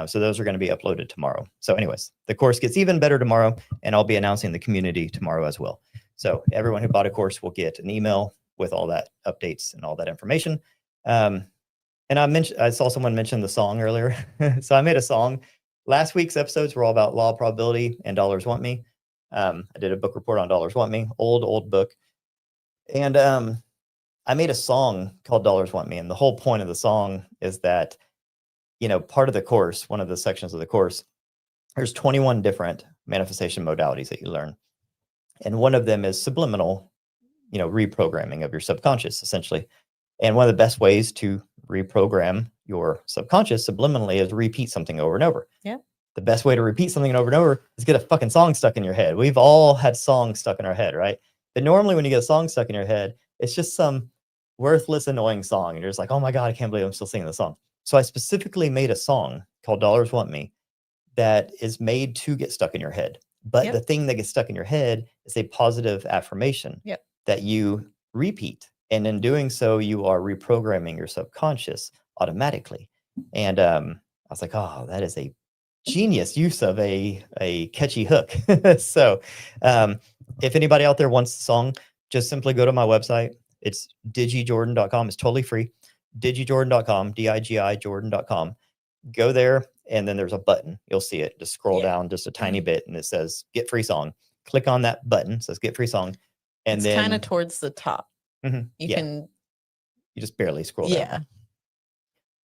So those are going to be uploaded tomorrow. So anyways, the course gets even better tomorrow, and I'll be announcing the community tomorrow as well. So everyone who bought a course will get an email with all that updates and all that information. And I saw someone mention the song earlier. So I made a song. Last week's episodes were all about law of probability and Dollars Want Me. I did a book report on Dollars Want Me, old book. And I made a song called Dollars Want Me. And the whole point of the song is that, part of the course, one of the sections of the course, there's 21 different manifestation modalities that you learn. And one of them is subliminal, reprogramming of your subconscious, essentially. And one of the best ways to reprogram your subconscious subliminally is repeat something over and over. Yeah. The best way to repeat something over and over is get a fucking song stuck in your head. We've all had songs stuck in our head, right? But normally when you get a song stuck in your head, it's just some worthless, annoying song. And you're just like, oh my God, I can't believe I'm still singing the song. So I specifically made a song called Dollars Want Me that is made to get stuck in your head. But the thing that gets stuck in your head is a positive affirmation that you repeat. And in doing so, you are reprogramming your subconscious automatically. And I was like, oh, that is a genius use of a catchy hook. So if anybody out there wants the song, just simply go to my website. It's digijordan.com. It's totally free. digijordan.com, digijordan.com. Go there, and then there's a button. You'll see it. Just scroll down just a tiny bit, and it says Get Free Song. Click on that button. It says Get Free Song. And it's then kind of towards the top. You just barely scroll down.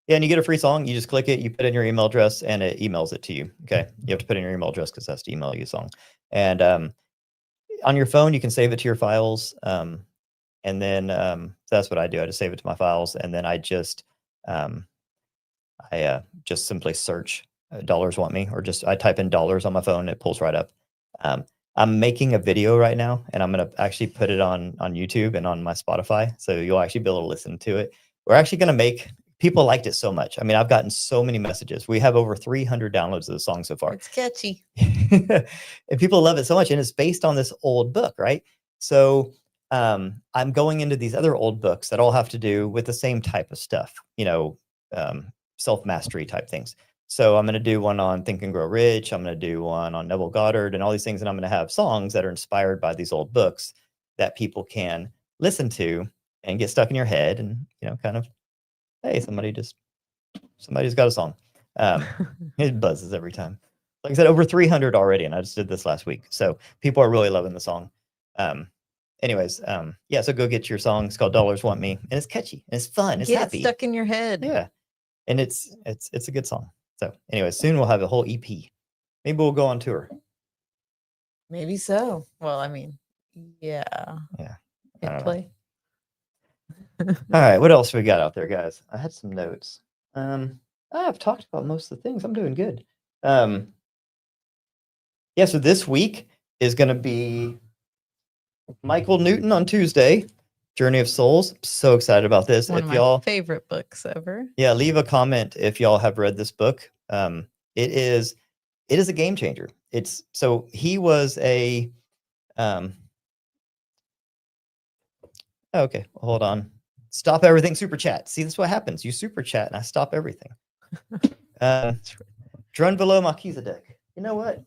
Yeah, and you get a free song. You just click it, you put in your email address, and it emails it to you. Okay. You have to put in your email address because that's to email you a song. And on your phone, you can save it to your files. And then so that's what I do. I just save it to my files, and then I just simply search Dollars Want Me, or I type in dollars on my phone. It pulls right up. I'm making a video right now, and I'm going to actually put it on YouTube and on my Spotify. So you'll actually be able to listen to it. We're actually going to make, people liked it so much. I mean, I've gotten so many messages. We have over 300 downloads of the song so far. it's catchy. And people love it so much. And it's based on this old book, right? So I'm going into these other old books that all have to do with the same type of stuff, self-mastery type things. So I'm going to do one on Think and Grow Rich. I'm going to do one on Neville Goddard and all these things. And I'm going to have songs that are inspired by these old books that people can listen to and get stuck in your head and, kind of, hey, somebody's got a song. It buzzes every time. Like I said, over 300 already. And I just did this last week. So people are really loving the song. So go get your song. It's called Dollars Want Me. And it's catchy. And it's fun. It's happy. Stuck in your head. Yeah. And it's a good song. So anyways, soon we'll have a whole EP. Maybe we'll go on tour. Maybe so. Well, I mean, yeah. Hit play. All right. What else we got out there, guys? I had some notes. I've talked about most of the things. I'm doing good. So this week is going to be Michael Newton on Tuesday, Journey of Souls. I'm so excited about this. One of my favorite books ever. Yeah, leave a comment if y'all have read this book. It is it is a game changer. It's so he was a okay, hold on. Stop everything super chat. See, that's what happens. You super chat and I stop everything. Drunvalo Melchizedek. You know what?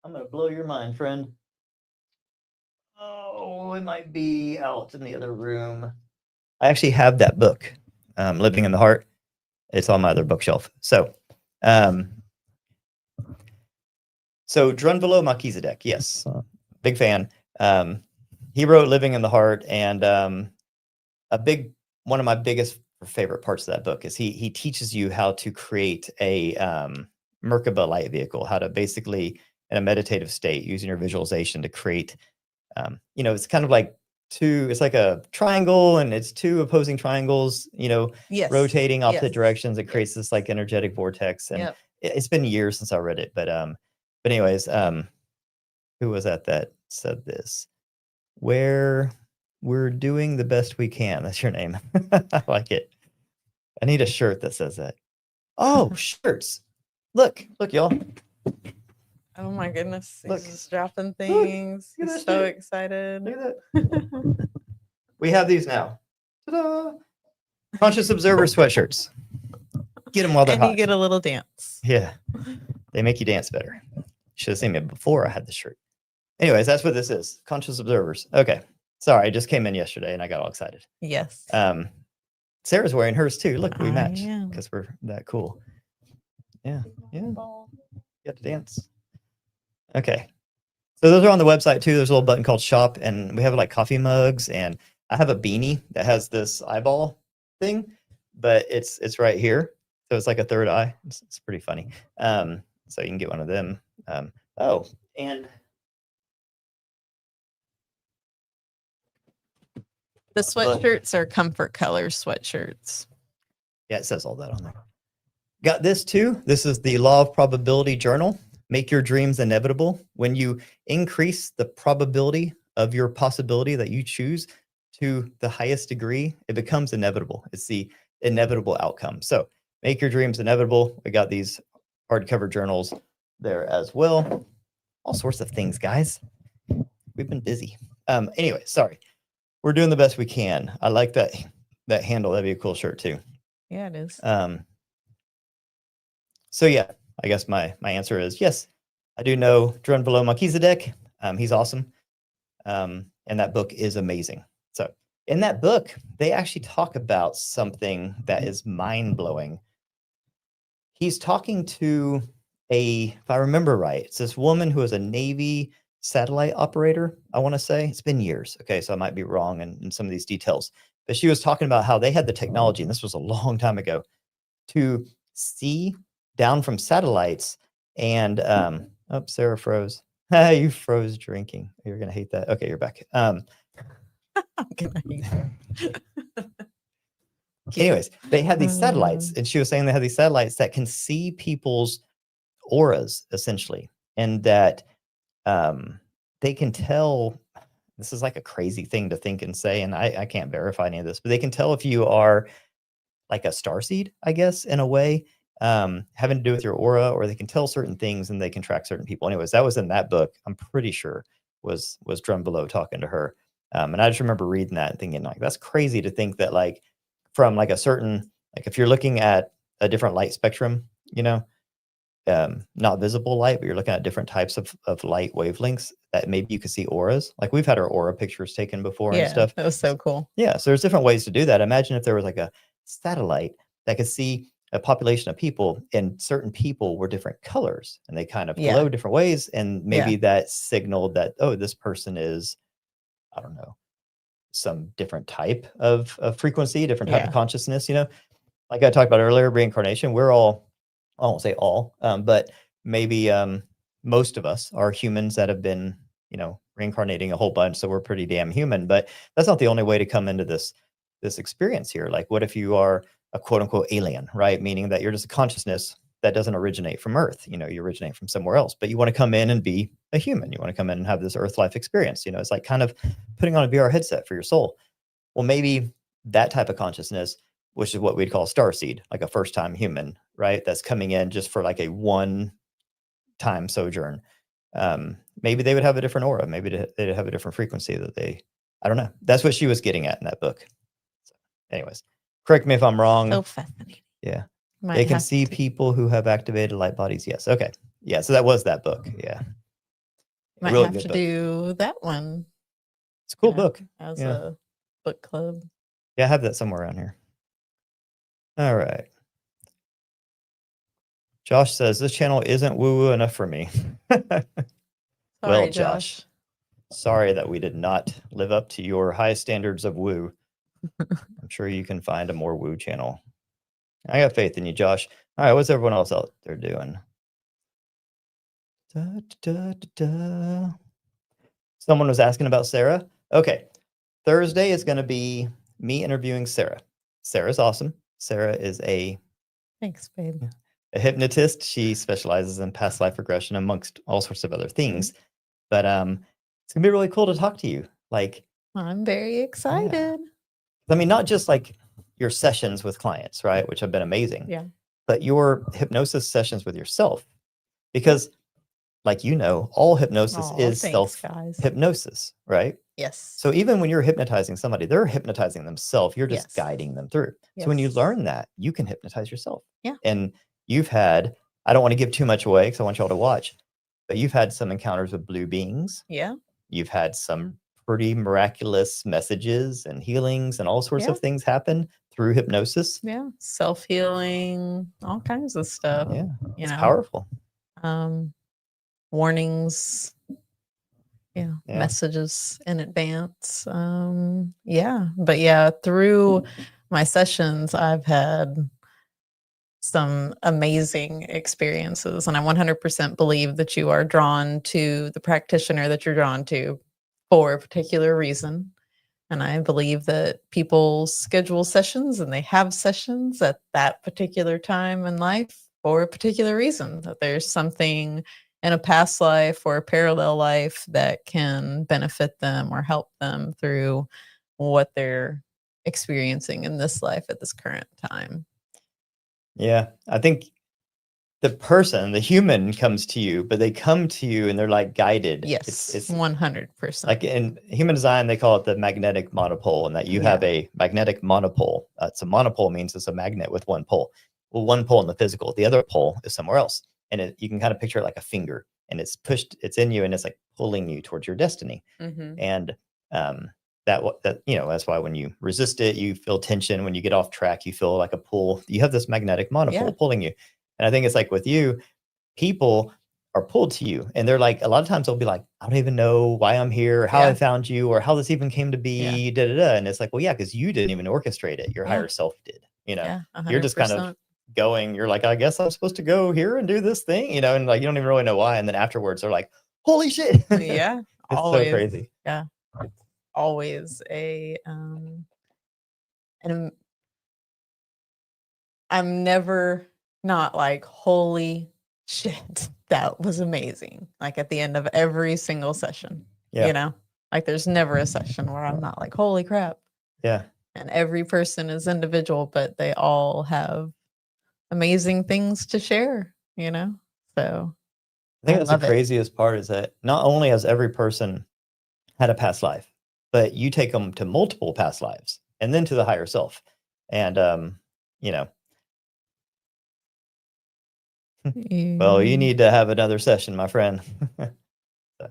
I'm gonna blow your mind, friend. Oh, it might be out in the other room. I actually have that book, Living in the Heart. It's on my other bookshelf. So Drunvalo Melchizedek, yes, big fan. He wrote Living in the Heart, and one of my biggest favorite parts of that book is he teaches you how to create a Merkaba light vehicle, how to basically in a meditative state using your visualization to create. It's kind of like it's like a triangle, and it's two opposing triangles, Yes. rotating opposite Yes. directions. It creates this like energetic vortex, and Yep. it's been years since I read it, but anyways, who was that said this? Where we're doing the best we can. That's your name. I like it. I need a shirt that says that. Oh, shirts. Look, y'all. Oh my goodness. He's Look. just dropping Look things. at He's that so shit. excited. Look at that. We have these now. Ta-da! Conscious Observer sweatshirts. Get them while they're And you hot. get a little dance. Yeah. They make you dance better. Should have seen me before I had the shirt. Anyways, that's what this is. Conscious Observers. Okay. Sorry, I just came in yesterday and I got all excited. Yes. Sarah's wearing hers too. Look, we I match am. because we're that cool. Yeah. You have to dance. Okay. So those are on the website too. There's a little button called shop, and we have like coffee mugs, and I have a beanie that has this eyeball thing, but it's right here. So it's like a third eye. It's pretty funny. So you can get one of them. And The sweatshirts are comfort color sweatshirts. yeah, it says all that on there. Got this too. This is the Law of Probability Journal. Make your dreams inevitable. When you increase the probability of your possibility that you choose to the highest degree, it becomes inevitable. It's the inevitable outcome. So make your dreams inevitable. We got these hardcover journals there as well. All sorts of things, guys. We've been busy. Anyway, sorry. We're doing the best we can. I like that handle. That'd be a cool shirt too. Yeah, it is. So yeah, I guess my answer is yes. I do know Drunvalo Melchizedek. He's awesome. And that book is amazing. So in that book, they actually talk about something that is mind-blowing. He's talking to if I remember right, it's this woman who is a Navy satellite operator, I want to say. It's been years. Okay, so I might be wrong in some of these details. But she was talking about how they had the technology, and this was a long time ago, to see down from satellites. And Sarah froze. You froze drinking. You're gonna hate that. Okay, you're back. I'm gonna hate that. Anyways, they had these satellites, and she was saying they had these satellites that can see people's auras essentially, and that they can tell. This is like a crazy thing to think and say, and I can't verify any of this, but they can tell if you are like a starseed, I guess, in a way, having to do with your aura, or they can tell certain things and they can track certain people. Anyways, that was in that book. I'm pretty sure was Drunvalo talking to her. And I just remember reading that and thinking like, that's crazy to think that like from like a certain, like if you're looking at a different light spectrum, not visible light, but you're looking at different types of light wavelengths, that maybe you could see auras. Like we've had our aura pictures taken before and stuff. That was so cool. Yeah. So there's different ways to do that. Imagine if there was like a satellite that could see a population of people, and certain people were different colors and they kind of glow different ways. And maybe that signaled that, oh, this person is, I don't know, some different type of frequency, different type of consciousness, like I talked about earlier, reincarnation. We're all, I won't say all, but maybe most of us are humans that have been, reincarnating a whole bunch. So we're pretty damn human, but that's not the only way to come into this experience here. Like, what if you are a quote unquote alien, right? Meaning that you're just a consciousness that doesn't originate from Earth. You originate from somewhere else, but you want to come in and be a human. You want to come in and have this Earth life experience. It's like kind of putting on a VR headset for your soul. Well, maybe that type of consciousness, which is what we'd call a starseed, like a first time human, right? That's coming in just for like a one time sojourn, maybe they would have a different aura. Maybe they'd have a different frequency that I don't know. That's what she was getting at in that book. So, anyways, correct me if I'm wrong. So fascinating. Yeah. Might They can have see to- people who have activated light bodies. Yes. Okay. Yeah. So that was that book. Yeah. Might really have good to book. do that one It's a cool yeah. book. as Yeah. a book club. Yeah. I have that somewhere around here. All right. Josh says this channel isn't woo woo enough for me. Sorry, Well, Josh. Sorry that we did not live up to your high standards of woo. I'm sure you can find a more woo channel. I got faith in you, Josh. All right, what's everyone else out there doing? Da, da, da, da. Someone was asking about Sarah. Okay, Thursday is going to be me interviewing Sarah. Sarah's awesome. Sarah is a Thanks, babe. hypnotist. She specializes in past life regression amongst all sorts of other things. But it's gonna be really cool to talk to you. Like, I'm very excited. I mean, not just like your sessions with clients, right, which have been amazing. Yeah. But your hypnosis sessions with yourself, because, like all hypnosis Aw, is thanks, self guys. hypnosis, right? Yes. So even when you're hypnotizing somebody, they're hypnotizing themselves. You're just Yes. guiding them through. So when you Yes. learn that, you can hypnotize yourself. Yeah. And you've had, I don't want to give too much away because I want y'all to watch, but you've had some encounters with blue beings. Yeah. You've had some pretty miraculous messages and healings and all sorts Yeah. of things happen through hypnosis. Yeah. Self-healing, all kinds of stuff. Yeah. You It's know, powerful. warnings, Yeah. messages in advance. But yeah, through my sessions, I've had some amazing experiences, and I 100% believe that you are drawn to the practitioner that you're drawn to for a particular reason. And I believe that people schedule sessions and they have sessions at that particular time in life for a particular reason, that there's something in a past life or a parallel life that can benefit them or help them through what they're experiencing in this life at this current time. Yeah. I think the human comes to you, but they come to you and they're like guided. Yes, It's 100%. like in human design, they call it the magnetic monopole, and that you have a magnetic monopole. So monopole means it's a magnet with one pole. Well, one pole in the physical, the other pole is somewhere else. And you can kind of picture it like a finger, and it's in you, and it's like pulling you towards your destiny. And that's why when you resist it, you feel tension. When you get off track, you feel like a pull. You have this magnetic monopole pulling you. And I think it's like with you, people are pulled to you, and they're like, a lot of times they'll be like, I don't even know why I'm here, or how I found you, or how this even came to be, da da da. And it's like, well, yeah, because you didn't even orchestrate it. Your higher self did. You're just kind of going, you're like, I guess I'm supposed to go here and do this thing, and like you don't even really know why. And then afterwards they're like, holy shit. Yeah. It's always, so crazy. Yeah. It's always and I'm never not like, holy shit, that was amazing. Like at the end of every single session, like there's never a session where I'm not like, holy crap. Yeah. And every person is individual, but they all have amazing things to share, So I think that's the craziest part, is that not only has every person had a past life, but you take them to multiple past lives and then to the higher self. And, well, you need to have another session, my friend. So,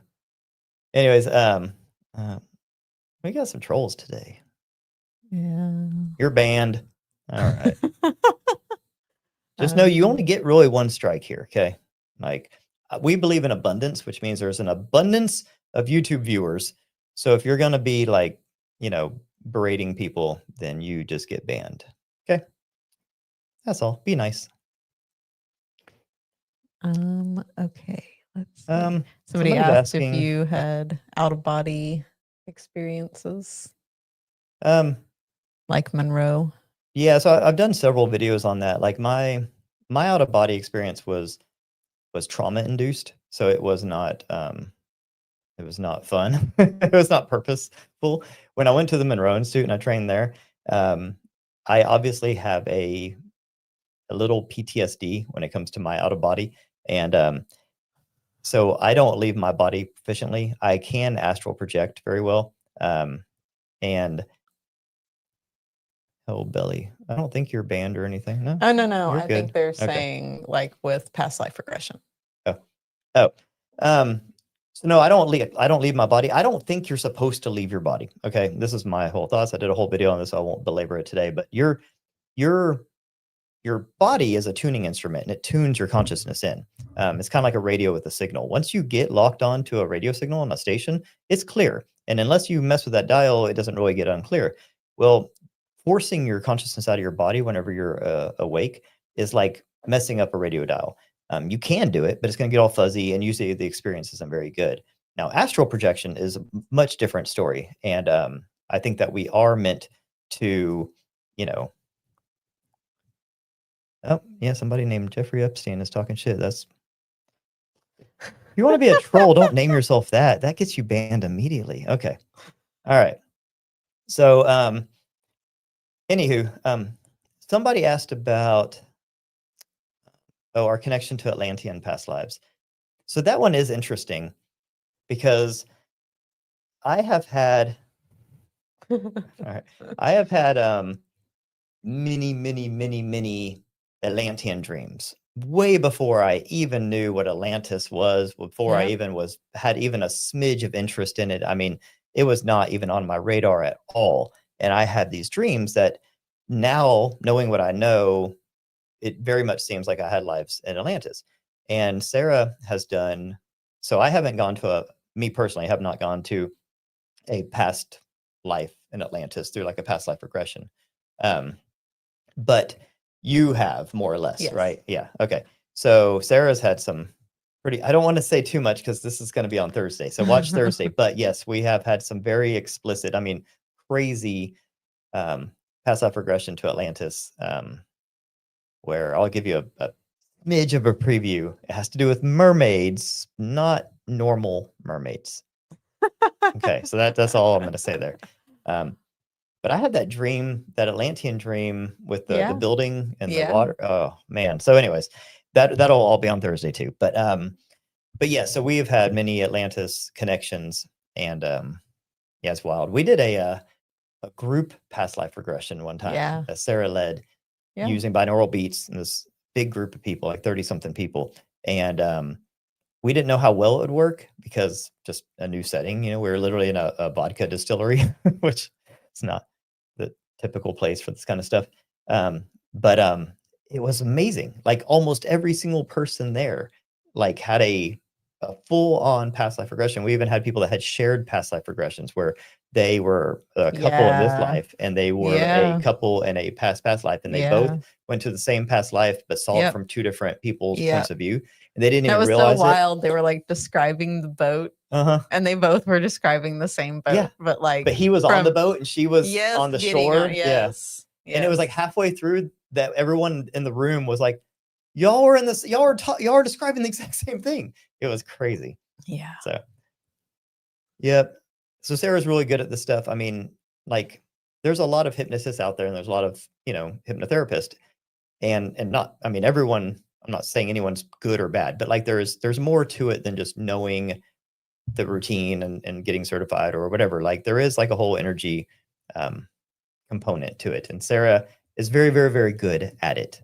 anyways, we got some trolls today. Yeah. You're banned. All right. Just know you only get really one strike here. Okay. Like we believe in abundance, which means there's an abundance of YouTube viewers. So if you're going to be like, berating people, then you just get banned. Okay. That's all. Be nice. Okay. Let's see. Somebody asked if you had out of body experiences. Like Monroe. Yeah, so I've done several videos on that. Like my out of body experience was trauma induced, so it was not fun. It was not purposeful. When I went to the Monroe Institute and I trained there, I obviously have a little PTSD when it comes to my out of body, and so I don't leave my body efficiently. I can astral project very well. And oh, Billy, I don't think you're banned or anything. No. Oh, no. You're I think good. they're Okay. saying like with past life regression. Oh, so no, I don't leave my body. I don't think you're supposed to leave your body. Okay. This is my whole thoughts. I did a whole video on this. So I won't belabor it today, but your body is a tuning instrument and it tunes your consciousness in. It's kind of like a radio with a signal. Once you get locked onto a radio signal on a station, it's clear. And unless you mess with that dial, it doesn't really get unclear. Well, forcing your consciousness out of your body whenever you're awake is like messing up a radio dial. You can do it, but it's going to get all fuzzy and usually the experience isn't very good. Now, astral projection is a much different story. And I think that we are meant to, oh, yeah, somebody named Jeffrey Epstein is talking shit. If you want to be a troll, don't name yourself that. That gets you banned immediately. Okay. All right. So, anywho, somebody asked about our connection to Atlantean past lives. So that one is interesting because I have had many Atlantean dreams way before I even knew what Atlantis was, before I even had even a smidge of interest in it. I mean, it was not even on my radar at all. And I had these dreams that now, knowing what I know, it very much seems like I had lives in Atlantis. And Sarah has done, so I haven't gone to me personally, have not gone to a past life in Atlantis through like a past life regression. But you have more or less, right? Yeah. Okay. So Sarah's had some I don't want to say too much because this is going to be on Thursday. So watch Thursday. But yes, we have had some very explicit, I mean, crazy past life regression to Atlantis, where I'll give you a smidge of a preview. It has to do with mermaids, not normal mermaids. Okay, so that's all I'm going to say there. But I had that dream, that Atlantean dream with the building and the water. Oh man. So anyways, that'll all be on Thursday too. But yeah, so we have had many Atlantis connections and yeah, it's wild. We did a group past life regression one time. Sarah led using binaural beats and this big group of people, like 30 something people. And we didn't know how well it would work because just a new setting, we were literally in a vodka distillery, which is not the typical place for this kind of stuff. But it was amazing. Like almost every single person there, like had a full on past life regression. We even had people that had shared past life regressions where they were a couple in this life and they were a couple in a past life. And they both went to the same past life, but saw it from two different people's points of view. And they didn't even realize so wild. They were like describing the boat and they both were describing the same boat, but he was on the boat and she was on the shore. Yes. And it was like halfway through that everyone in the room was like, y'all were describing the exact same thing. It was crazy. Yeah. So, yep. So Sarah's really good at this stuff. I mean, like there's a lot of hypnotists out there and there's a lot of, hypnotherapists and not, I mean, everyone, I'm not saying anyone's good or bad, but like there's more to it than just knowing the routine and getting certified or whatever. Like there is like a whole energy component to it. And Sarah is very, very, very good at it.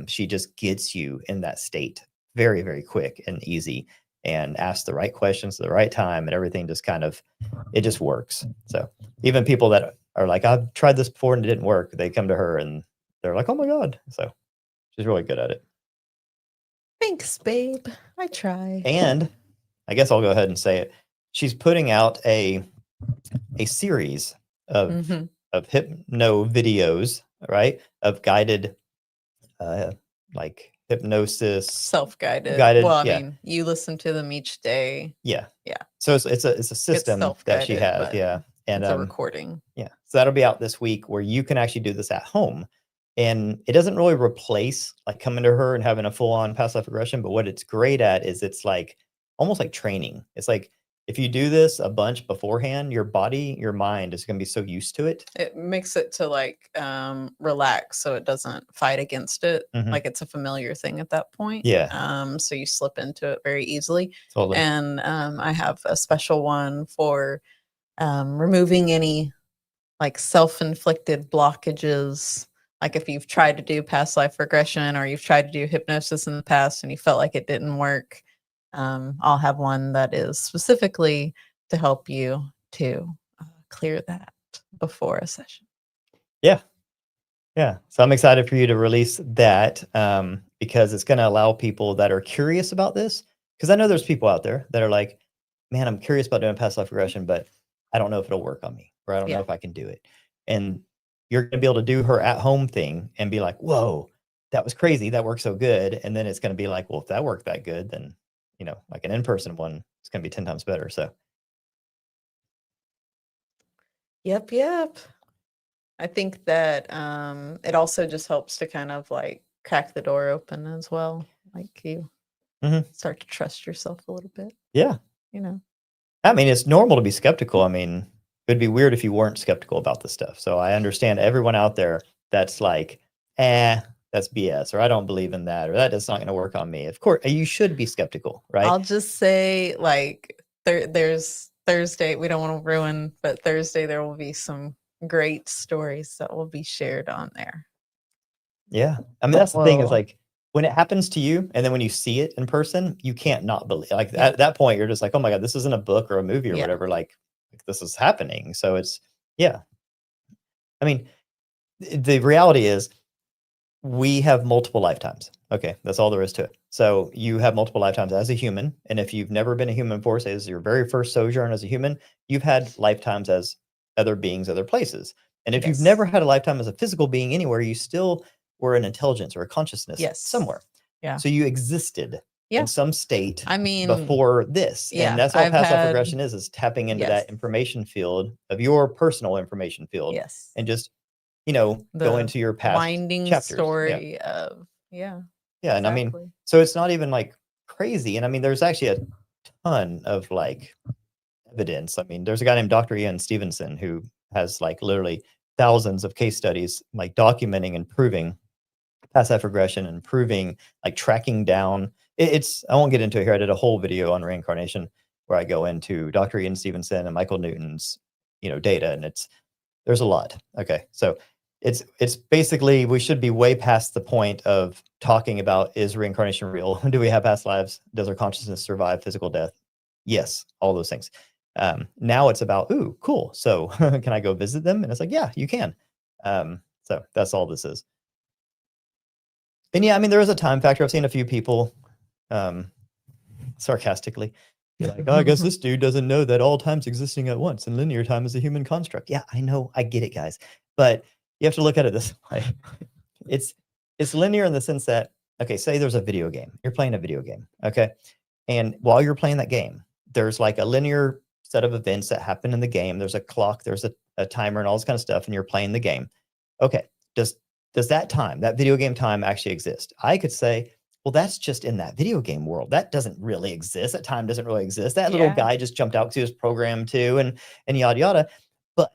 She just gets you in that state very, very quick and easy and asks the right questions at the right time and everything just kind of, it just works. So even people that are like, I've tried this before and it didn't work, they come to her and they're like, oh my God. So she's really good at it. Thanks, babe. I try. And I guess I'll go ahead and say it. She's putting out a series of hypno videos, right? Of guided, like hypnosis, self-guided. Well, I mean, you listen to them each day. Yeah. Yeah. So it's a system that she has. Yeah. And it's a recording. Yeah. So that'll be out this week where you can actually do this at home. And it doesn't really replace like coming to her and having a full-on past life regression, but what it's great at is it's like almost like training. It's like if you do this a bunch beforehand, your body, your mind is going to be so used to it. It makes it to like relax so it doesn't fight against it. Mhm. Like it's a familiar thing at that point. Yeah. So you slip into it very easily. Totally. And I have a special one for removing any like self-inflicted blockages. Like if you've tried to do past life regression or you've tried to do hypnosis in the past and you felt like it didn't work, I'll have one that is specifically to help you to clear that before a session. Yeah. So I'm excited for you to release that because it's going to allow people that are curious about this. Because I know there's people out there that are like, man, I'm curious about doing past life regression, but I don't know if it'll work on me, or I don't know Yeah. if I can do it. And you're going to be able to do her at home thing and be like, whoa, that was crazy. That worked so good. And then it's going to be like, well, if that worked that good, then, you know, like an in-person one, it's going to be 10 times better. So Yep. I think that it also just helps to kind of like crack the door open as well. Like you Mhm. start to trust yourself a little bit, yeah, you know. I mean, it's normal to be skeptical. I mean, it'd be weird if you weren't skeptical about this stuff. So I understand everyone out there that's like, that's BS, or I don't believe in that, or that is not going to work on me. Of course, you should be skeptical, right? I'll just say like there's Thursday, we don't want to ruin, but Thursday there will be some great stories that will be shared on there. Yeah. I mean, that's the thing is Whoa. like when it happens to you and then when you see it in person, you can't not believe. Like Yeah. at that point, you're just like, oh my God, this isn't a book or a movie or Yeah. whatever. Like this is happening. So it's, yeah. I mean, the reality is we have multiple lifetimes. Okay. That's all there is to it. So you have multiple lifetimes as a human. And if you've never been a human before, say this is your very first sojourn as a human, you've had lifetimes as other beings, other places. And if you've Yes. never had a lifetime as a physical being anywhere, you still were an intelligence or a consciousness Yes. somewhere. Yeah. So you existed Yeah. in some state I mean, before this. yeah, And that's all I've past life had- regression is tapping into Yes. that information field of your personal information field yes. and just, you know, go The into your past winding chapters. Yeah. story of Yeah. And I mean, exactly. so it's not even like crazy. And I mean, there's actually a ton of like evidence. I mean, there's a guy named Dr. Ian Stevenson who has like literally thousands of case studies, like documenting and proving past life regression and proving like tracking down. It's, I won't get into it here. I did a whole video on reincarnation where I go into Dr. Ian Stevenson and Michael Newton's, you know, data. And there's a lot. Okay. So it's basically, we should be way past the point of talking about, is reincarnation real? Do we have past lives? Does our consciousness survive physical death? Yes, all those things. Now it's about, ooh, cool. So can I go visit them? And it's like, yeah, you can. So that's all this is. And yeah, I mean, there is a time factor. I've seen a few people sarcastically be like, oh, I guess this dude doesn't know that all time's existing at once and linear time is a human construct. Yeah, I know. I get it, guys. But you have to look at it this way. It's linear in the sense that, okay, say there's a video game. You're playing a video game, okay? And while you're playing that game, there's like a linear set of events that happen in the game. There's a clock, there's a timer and all this kind of stuff, and you're playing the game. Okay, does that time, that video game time actually exist? I could say, well, that's just in that video game world. That doesn't really exist. That time doesn't really exist. That little Yeah. guy just jumped out because he was programmed to and yada, yada. But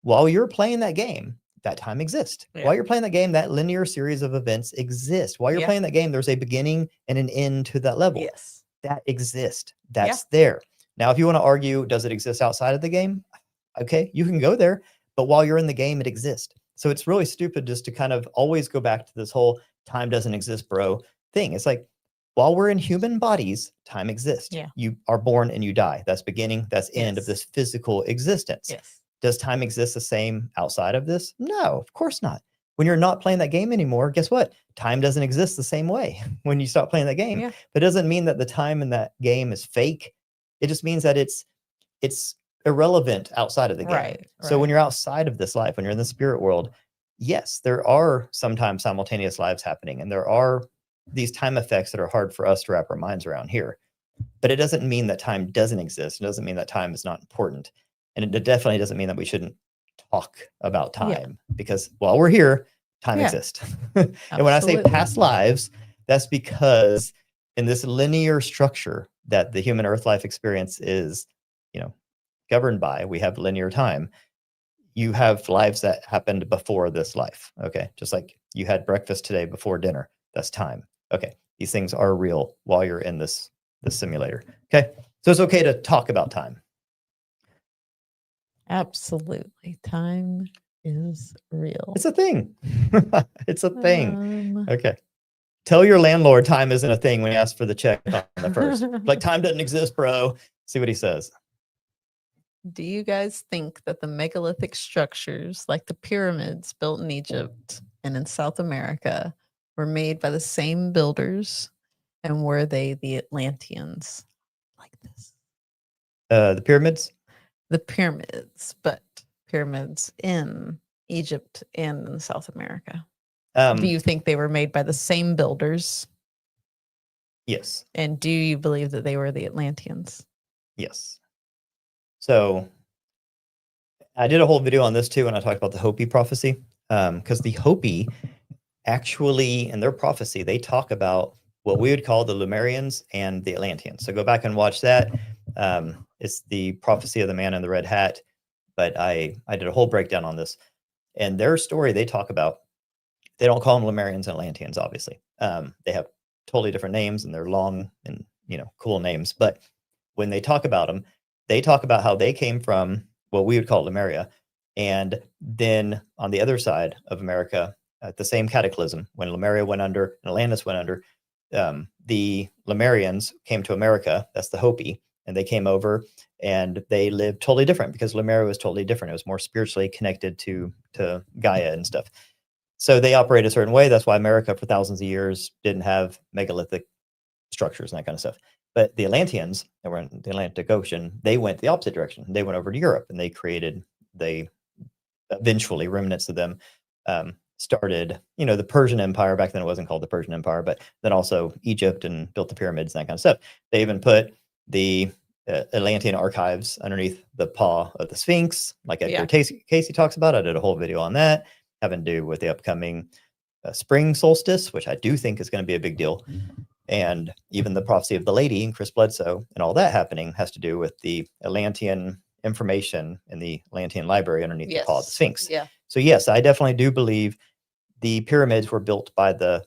while you're playing that game, that time exists. Yeah. While you're playing that game, that linear series of events exist. While you're Yeah. playing that game, there's a beginning and an end to that level. Yes. That exists. That's there. Now, if you want to argue, does it exist outside of the game? Okay, you can go there. But while you're in the game, it exists. So it's really stupid just to kind of always go back to this whole time doesn't exist, bro thing. It's like, while we're in human bodies, time exists. Yeah. You are born and you die. That's beginning, that's end of Yes. this physical existence. Yes. Does time exist the same outside of this? No, of course not. When you're not playing that game anymore, guess what? Time doesn't exist the same way when you stop playing that game. Yeah. That doesn't mean that the time in that game is fake. It just means that it's irrelevant outside of the game. Right. So when you're outside of this life, when you're in the spirit world, yes, there are sometimes simultaneous lives happening, and there are these time effects that are hard for us to wrap our minds around here. But it doesn't mean that time doesn't exist. It doesn't mean that time is not important. And it definitely doesn't mean that we shouldn't talk about time, because while we're here, time Yeah. exists. And when I say Absolutely. past lives, that's because in this linear structure that the human earth life experience is governed by. We have linear time. You have lives that happened before this life. Okay. Just like you had breakfast today before dinner. That's time. Okay. These things are real while you're in this simulator. Okay. So it's okay to talk about time. Absolutely. Time is real. It's a thing. It's a thing. Um, Okay. Tell your landlord time isn't a thing when you ask for the check on the first. Like, time doesn't exist, bro. See what he says. Do you guys think that the megalithic structures like the pyramids built in Egypt and in South America were made by the same builders? And were they the Atlanteans? Like this. The pyramids. The pyramids, but pyramids in Egypt and in South America. Do you think they were made by the same builders? Yes. And do you believe that they were the Atlanteans? Yes. So I did a whole video on this too, and I talked about the Hopi prophecy, because the Hopi actually, in their prophecy, they talk about what we would call the Lemurians and the Atlanteans. So go back and watch that. It's the prophecy of the man in the red hat, but I did a whole breakdown on this. And their story, they talk about, they don't call them Lemurians and Atlanteans, obviously. They have totally different names, and they're long and cool names. But when they talk about them, they talk about how they came from what we would call Lemuria. And then on the other side of America, at the same cataclysm, when Lemuria went under and Atlantis went under, the Lemurians came to America. That's the Hopi. And they came over and they lived totally different, because Lemuria was totally different. It was more spiritually connected to Gaia and stuff. So they operate a certain way. That's why America for thousands of years didn't have megalithic structures and that kind of stuff. But the Atlanteans that were in the Atlantic Ocean, they went the opposite direction. They went over to Europe, and they eventually, remnants of them started, the Persian Empire. Back then it wasn't called the Persian Empire, but then also Egypt, and built the pyramids and that kind of stuff. They even put the Atlantean archives underneath the paw of the Sphinx, like Edgar Casey talks about. I did a whole video on that, having to do with the upcoming spring solstice, which I do think is going to be a big deal. And even the prophecy of the lady and Chris Bledsoe and all that happening has to do with the Atlantean information in the Atlantean library underneath the paw of the Sphinx. Yeah. So yes, I definitely do believe the pyramids were built by the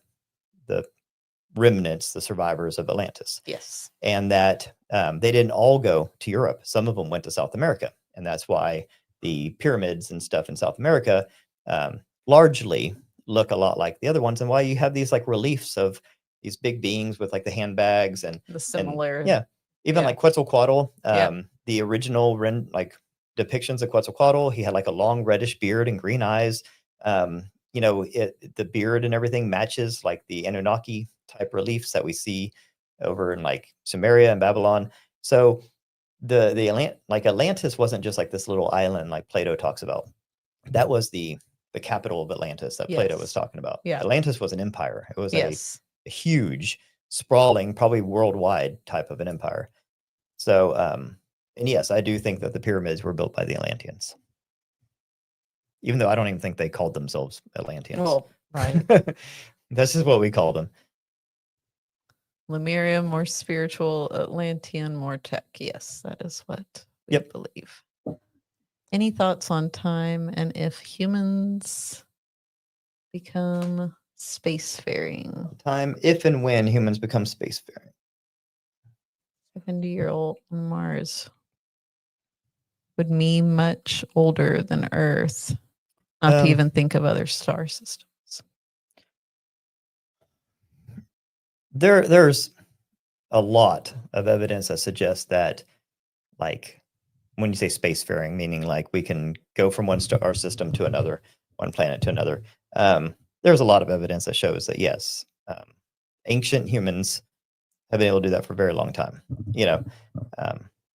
remnants, the survivors of Atlantis. Yes. And that they didn't all go to Europe. Some of them went to South America. And that's why the pyramids and stuff in South America largely look a lot like the other ones, and why you have these like reliefs of these big beings with like the handbags and The similar. Even like Quetzalcoatl, the original depictions of Quetzalcoatl, he had like a long reddish beard and green eyes. The beard and everything matches like the Anunnaki type reliefs that we see over in like Sumeria and Babylon. So Atlantis wasn't just like this little island like Plato talks about. That was the capital of Atlantis that Plato was talking about. Yeah. Atlantis was an empire. It was a huge, sprawling, probably worldwide type of an empire. So, and yes, I do think that the pyramids were built by the Atlanteans, even though I don't even think they called themselves Atlanteans. Well, right. This is what we call them. Lemuria, more spiritual, Atlantean, more tech. Yes, that is what we believe. Any thoughts on time and if humans become spacefaring? Time, if and when humans become spacefaring. 70-year-old Mars would mean much older than Earth, not to even think of other star systems. There's a lot of evidence that suggests that, like, when you say spacefaring, meaning like we can go from one star system to another, one planet to another. There's a lot of evidence that shows that yes, ancient humans have been able to do that for a very long time.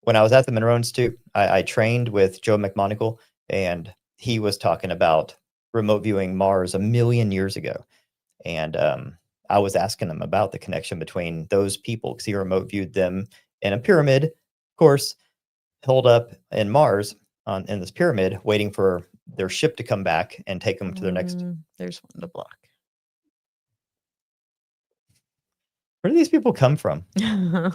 When I was at the Monroe Institute, I trained with Joe McMonagle, and he was talking about remote viewing Mars 1 million years ago. And I was asking him about the connection between those people, because he remote viewed them in a pyramid, of course, held up in Mars in this pyramid, waiting for their ship to come back and take them to their next. There's one to block. Where do these people come from? They're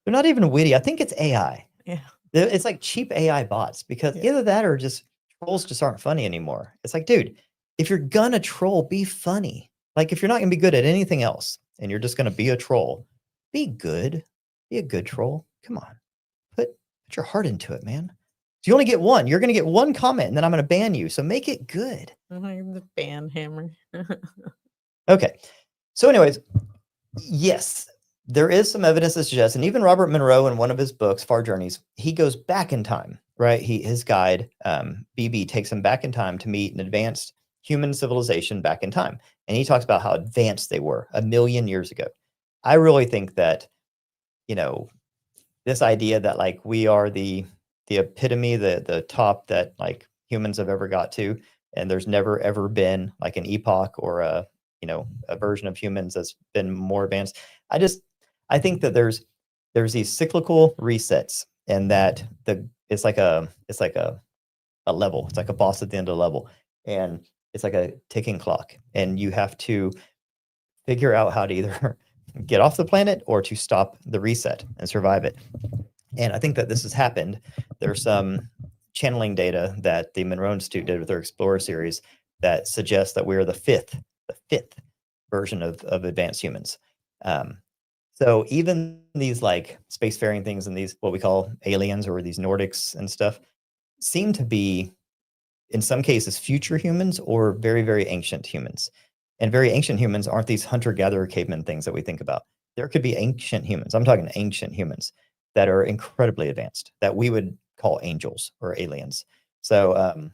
not even witty. I think it's AI. Yeah. It's like cheap AI bots because Yeah. either that or just trolls just aren't funny anymore. It's like, dude, if you're gonna troll, be funny. Like if you're not gonna be good at anything else and you're just gonna be a troll, be good. Be a good troll. Come on. Put your heart into it, man. So you only get one. You're gonna get one comment and then I'm gonna ban you. So make it good. The ban hammer. Okay. So, anyways, yes, there is some evidence that suggests, and even Robert Monroe in one of his books, Far Journeys, he goes back in time, right? His guide, BB, takes him back in time to meet an advanced human civilization back in time. And he talks about how advanced they were 1,000,000 years ago. I really think that, you know, this idea that like we are the epitome, the top that like humans have ever got to, and there's never ever been like an epoch or a version of humans that's been more advanced. I think that there's these cyclical resets, and that it's like a level. It's like a boss at the end of the level, and it's like a ticking clock, and you have to figure out how to either get off the planet or to stop the reset and survive it. And I think that this has happened. There's some channeling data that the Monroe Institute did with their Explorer series that suggests that we're the fifth version of advanced humans. So even these like spacefaring things and these what we call aliens or these Nordics and stuff seem to be, in some cases, future humans or very, very ancient humans. And very ancient humans aren't these hunter-gatherer caveman things that we think about. There could be ancient humans. I'm talking ancient humans that are incredibly advanced that we would call angels or aliens. So,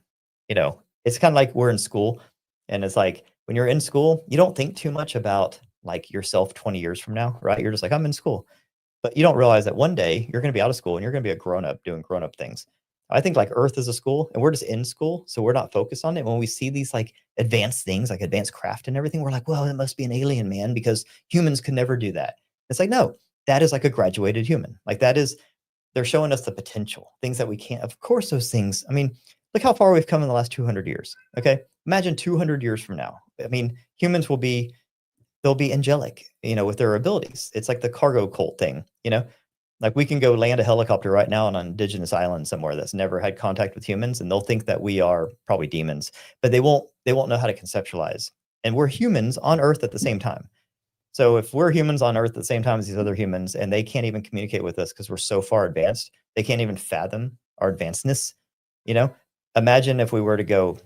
it's kind of like we're in school, and it's like when you're in school, you don't think too much about like yourself 20 years from now, right? You're just like, I'm in school. But you don't realize that one day you're going to be out of school and you're going to be a grown-up doing grown-up things. I think like Earth is a school and we're just in school. So we're not focused on it. When we see these like advanced things, like advanced craft and everything, we're like, well, it must be an alien, man, because humans could never do that. It's like, no, that is like a graduated human. Like they're showing us the potential, things that we can't. Of course, those things, I mean, look how far we've come in the last 200 years. Okay. Imagine 200 years from now. I mean, humans they'll be angelic, with their abilities. It's like the cargo cult thing, like we can go land a helicopter right now on an indigenous island somewhere that's never had contact with humans, and they'll think that we are probably demons, but they won't know how to conceptualize. And we're humans on Earth at the same time. So if we're humans on Earth at the same time as these other humans, and they can't even communicate with us because we're so far advanced, they can't even fathom our advancedness. Imagine if we were to go,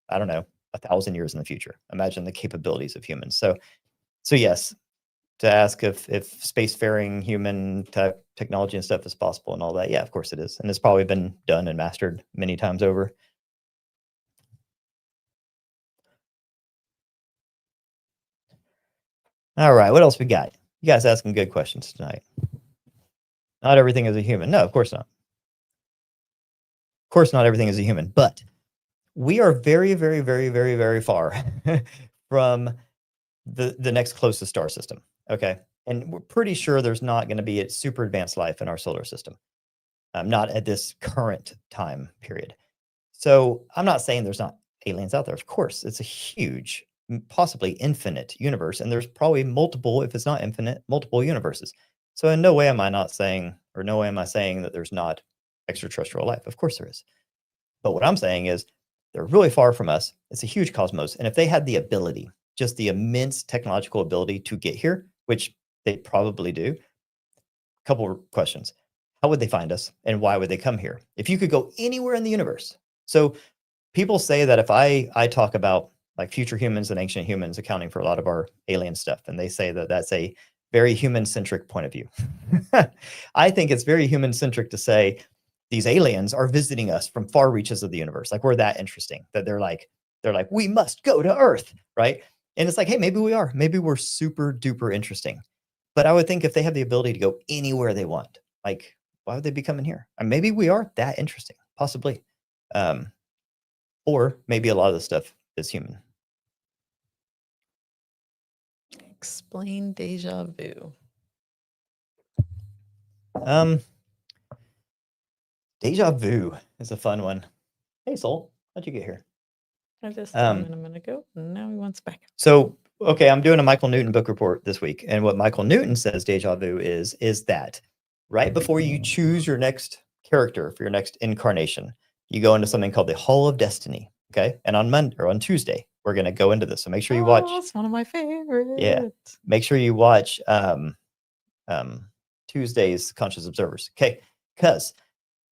I don't know, 1,000 years in the future. Imagine the capabilities of humans. So yes, to ask if spacefaring human type technology and stuff is possible and all that. Yeah, of course it is. And it's probably been done and mastered many times over. All right, what else we got? You guys asking good questions tonight. Not everything is a human. No, of course not. Of course not everything is a human, but we are very, very, very, very, very far from the next closest star system. Okay. And we're pretty sure there's not going to be a super advanced life in our solar system. Not at this current time period. So I'm not saying there's not aliens out there. Of course, it's a huge, possibly infinite universe. And there's probably multiple, if it's not infinite, multiple universes. So in no way am I saying that there's not extraterrestrial life. Of course there is. But what I'm saying is they're really far from us. It's a huge cosmos. And if they had the ability, just the immense technological ability to get here, which they probably do, a couple of questions. How would they find us and why would they come here? If you could go anywhere in the universe. So people say that if I talk about like future humans and ancient humans accounting for a lot of our alien stuff, and they say that that's a very human-centric point of view. I think it's very human-centric to say these aliens are visiting us from far reaches of the universe. Like we're that interesting that they're like, we must go to Earth, right? And it's like, hey, maybe we are. Maybe we're super duper interesting. But I would think if they have the ability to go anywhere they want, like, why would they be coming here? And maybe we are that interesting, possibly. Or maybe a lot of the stuff is human. Explain deja vu. Deja vu is a fun one. Hey, Soul, how'd you get here? I just told him a minute ago, and now he wants back. So, okay, I'm doing a Michael Newton book report this week. And what Michael Newton says deja vu is that right before you choose your next character for your next incarnation, you go into something called the Hall of Destiny. Okay. And on Monday or on Tuesday, we're going to go into this. So make sure you watch. Oh, it's one of my favorites. Make sure you watch Tuesday's Conscious Observers. Okay. Because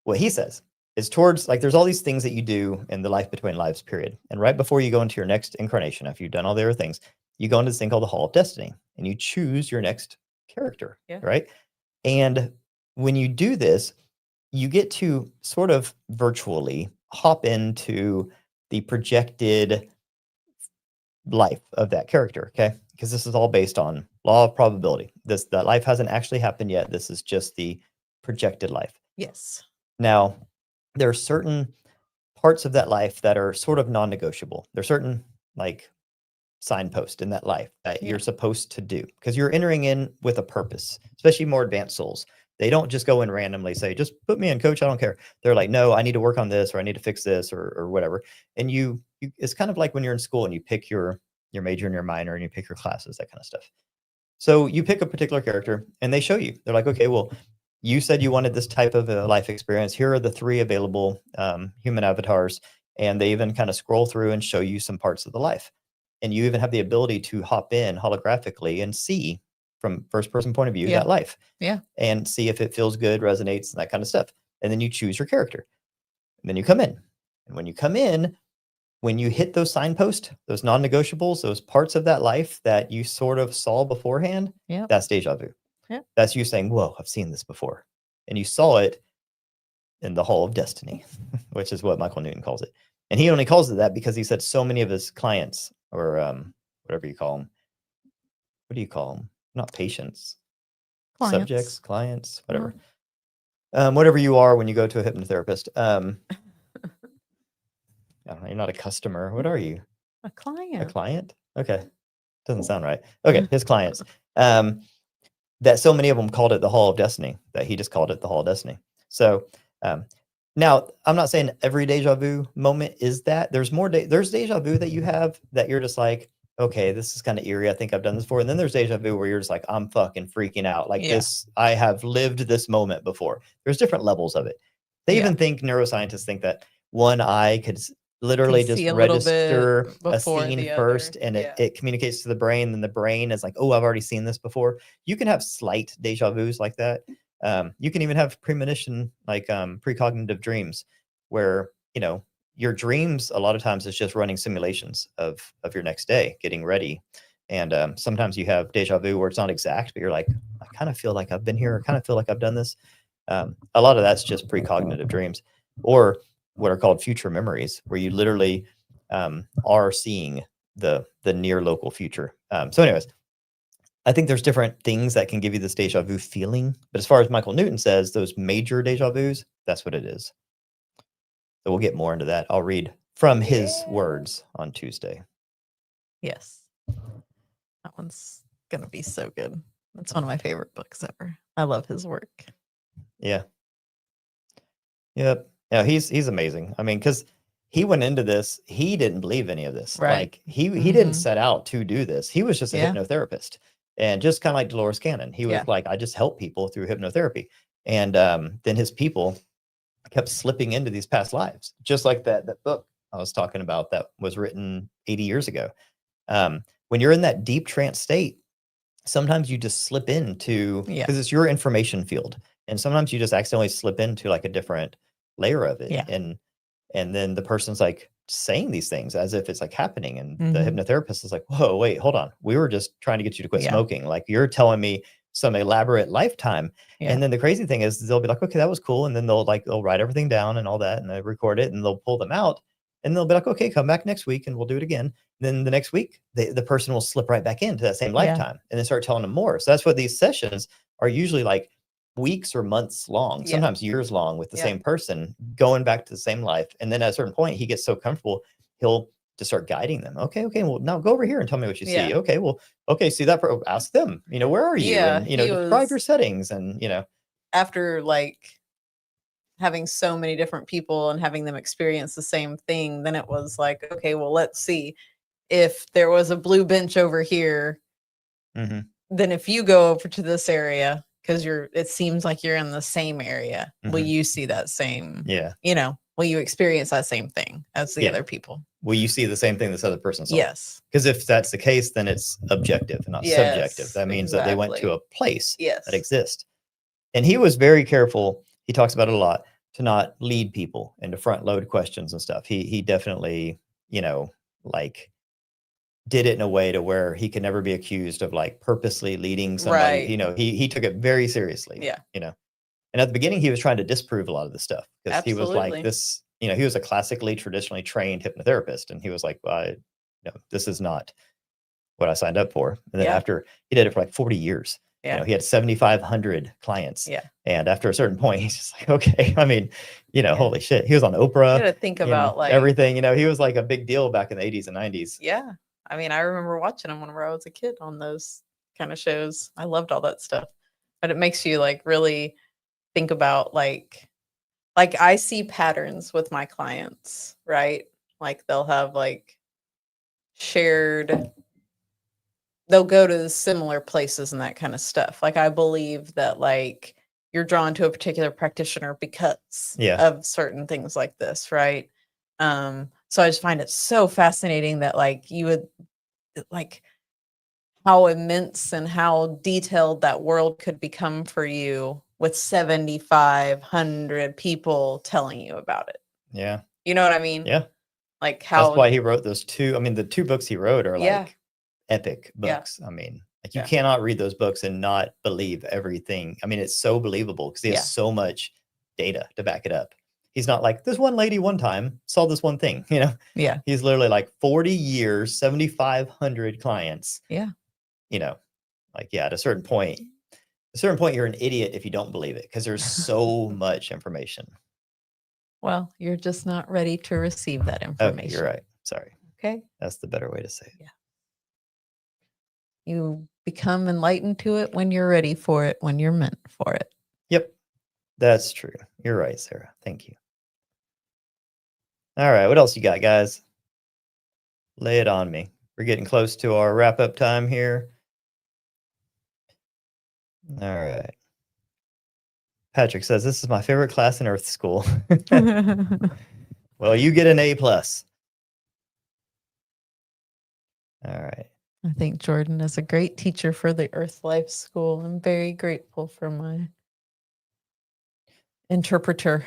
what he says is towards like there's all these things that you do in the life between lives period. And right before you go into your next incarnation, after you've done all the other things, you go into this thing called the Hall of Destiny and you choose your next character. Yeah. Right. And when you do this, you get to sort of virtually hop into the projected life of that character. Okay. Because this is all based on law of probability. That life hasn't actually happened yet. This is just the projected life. Yes. Now, there are certain parts of that life that are sort of non-negotiable. There's certain like signpost in that life that Yeah. you're supposed to do because you're entering in with a purpose, especially more advanced souls. They don't just go in randomly, say, just put me in, coach, I don't care. They're like, no, I need to work on this, or I need to fix this, or whatever. And you it's kind of like when you're in school and you pick your major and your minor and you pick your classes, that kind of stuff. So you pick a particular character and they show you. They're like, okay, well, you said you wanted this type of a life experience. Here are the 3 available human avatars. And they even kind of scroll through and show you some parts of the life. And you even have the ability to hop in holographically and see from first person point of view Yeah. that life. Yeah. And see if it feels good, resonates, and that kind of stuff. And then you choose your character. And then you come in. And when you come in, when you hit those signposts, those non-negotiables, those parts of that life that you sort of saw beforehand, Yep. that's deja vu. Yep. That's you saying, whoa, I've seen this before. And you saw it in the Hall of Destiny, which is what Michael Newton calls it. And he only calls it that because he said so many of his clients, or whatever you call them. What do you call them? Not patients. Clients. Subjects, clients, whatever. Whatever you are when you go to a hypnotherapist. I don't know, you're not a customer. What are you? A A client. client? Okay. Doesn't sound right. Okay, his clients. That so many of them called it the Hall of Destiny, that he just called it the Hall of Destiny. So now I'm not saying every deja vu moment is that. There's more there's deja vu that you have that you're just like, okay, this is kind of eerie. I think I've done this before. And then there's deja vu where you're just like, I'm fucking freaking out. Like Yeah. this, I have lived this moment before. There's different levels of it. They even think, neuroscientists think that one eye could literally Can just see a little bit register a before scene the first other. and Yeah. it communicates to the brain. Then the brain is like, oh, I've already seen this before. You can have slight deja vus like that. You can even have premonition, like precognitive dreams, where, you know, your dreams a lot of times is just running simulations of your next day, getting ready. And sometimes you have deja vu where it's not exact, but you're like, I kind of feel like I've been here. I kind of feel like I've done this. A lot of that's just precognitive dreams, or what are called future memories, where you literally are seeing the near local future. So anyways, I think there's different things that can give you this deja vu feeling. But as far as Michael Newton says, those major deja vus, that's what it is. So we'll get more into that. I'll read from his words on Tuesday. Yes. That one's going to be so good. That's one of my favorite books ever. I love his work. Yeah. Yep. Yeah, he's amazing. I mean, because he went into this, he didn't believe any of this. Right. Like he didn't Mhm. set out to do this. He was just a Yeah. hypnotherapist. And just kind of like Dolores Cannon. He was Yeah. like, I just help people through hypnotherapy. And then his people kept slipping into these past lives, just like that book I was talking about that was written 80 years ago. When you're in that deep trance state, sometimes you just slip into, Yeah. because it's your information field, and sometimes you just accidentally slip into like a different layer of it. Yeah. And then the person's like saying these things as if it's like happening, and the Mhm. hypnotherapist is like, whoa, wait, hold on, we were just trying to get you to quit Yeah. smoking, like you're telling me some elaborate lifetime. Yeah. And then the crazy thing is they'll be like, okay, that was cool, and then they'll write everything down and all that, and they record it, and they'll pull them out, and they'll be like, okay, come back next week and we'll do it again. Then the next week the person will slip right back into that same Yeah. lifetime and then start telling them more. So that's what these sessions are usually like, weeks or months long, Yeah. sometimes years long, with the Yeah. same person going back to the same life. And then at a certain point he gets so comfortable, he'll just start guiding them. Okay, well, now go over here and tell me what you see. Yeah. Okay, well, okay, see that, ask them, where are you? Yeah, And he describe your was- settings, and After like having so many different people and having them experience the same thing, then it was like, okay, well, let's see if there was a blue bench over here. Mhm. Then if you go over to this area, because it seems like you're in the same area. Will Mhm. you see that same, Yeah. will you experience that same thing as the Yeah. other people? Will you see the same thing this other person saw? Yes. Because if that's the case, then it's objective and not subjective. Yes, That means that they went to exactly. a place Yes. that exists. And he was very careful. He talks about it a lot, to not lead people and to front load questions and stuff. He definitely, like did it in a way to where he could never be accused of like purposely leading somebody. Right. He took it very seriously. Yeah. And at the beginning, he was trying to disprove a lot of this stuff because he was like Absolutely. this, he was a classically, traditionally trained hypnotherapist. And he was like, well, this is not what I signed up for. And then Yeah. after he did it for like 40 years, Yeah. he had 7,500 clients. Yeah. And after a certain point, he's just like, okay, I mean, Yeah. holy shit. He was on You Oprah, gotta think about like everything, he was like a big deal back in the 80s and 90s. Yeah. I mean, I remember watching them whenever I was a kid on those kind of shows. I loved all that stuff. But it makes you like really think about like I see patterns with my clients, right? Like they'll have like they'll go to similar places and that kind of stuff. Like I believe that like you're drawn to a particular practitioner because of certain things like this, right? So I just find it so fascinating that like you would like how immense and how detailed that world could become for you with 7,500 people telling you about it. Yeah. You know what I mean? Yeah. Like how that's why he wrote those two. I mean, the two books he wrote are like epic books. I mean, like you cannot read those books and not believe everything. I mean, it's so believable because he has so much data to back it up. He's not like this one lady one time saw this one thing, Yeah. He's literally like 40 years, 7,500 clients. Yeah. Like, at a certain point, you're an idiot if you don't believe it because there's so much information. Well, you're just not ready to receive that information. Okay, you're right. Sorry. Okay. That's the better way to say it. Yeah. You become enlightened to it when you're ready for it, when you're meant for it. Yep. That's true. You're right, Sarah. Thank you. All right. What else you got, guys? Lay it on me. We're getting close to our wrap up time here. All right. Patrick says, this is my favorite class in Earth School. Well, you get an A+. All right. I think Jordan is a great teacher for the Earth Life School. I'm very grateful for my interpreter.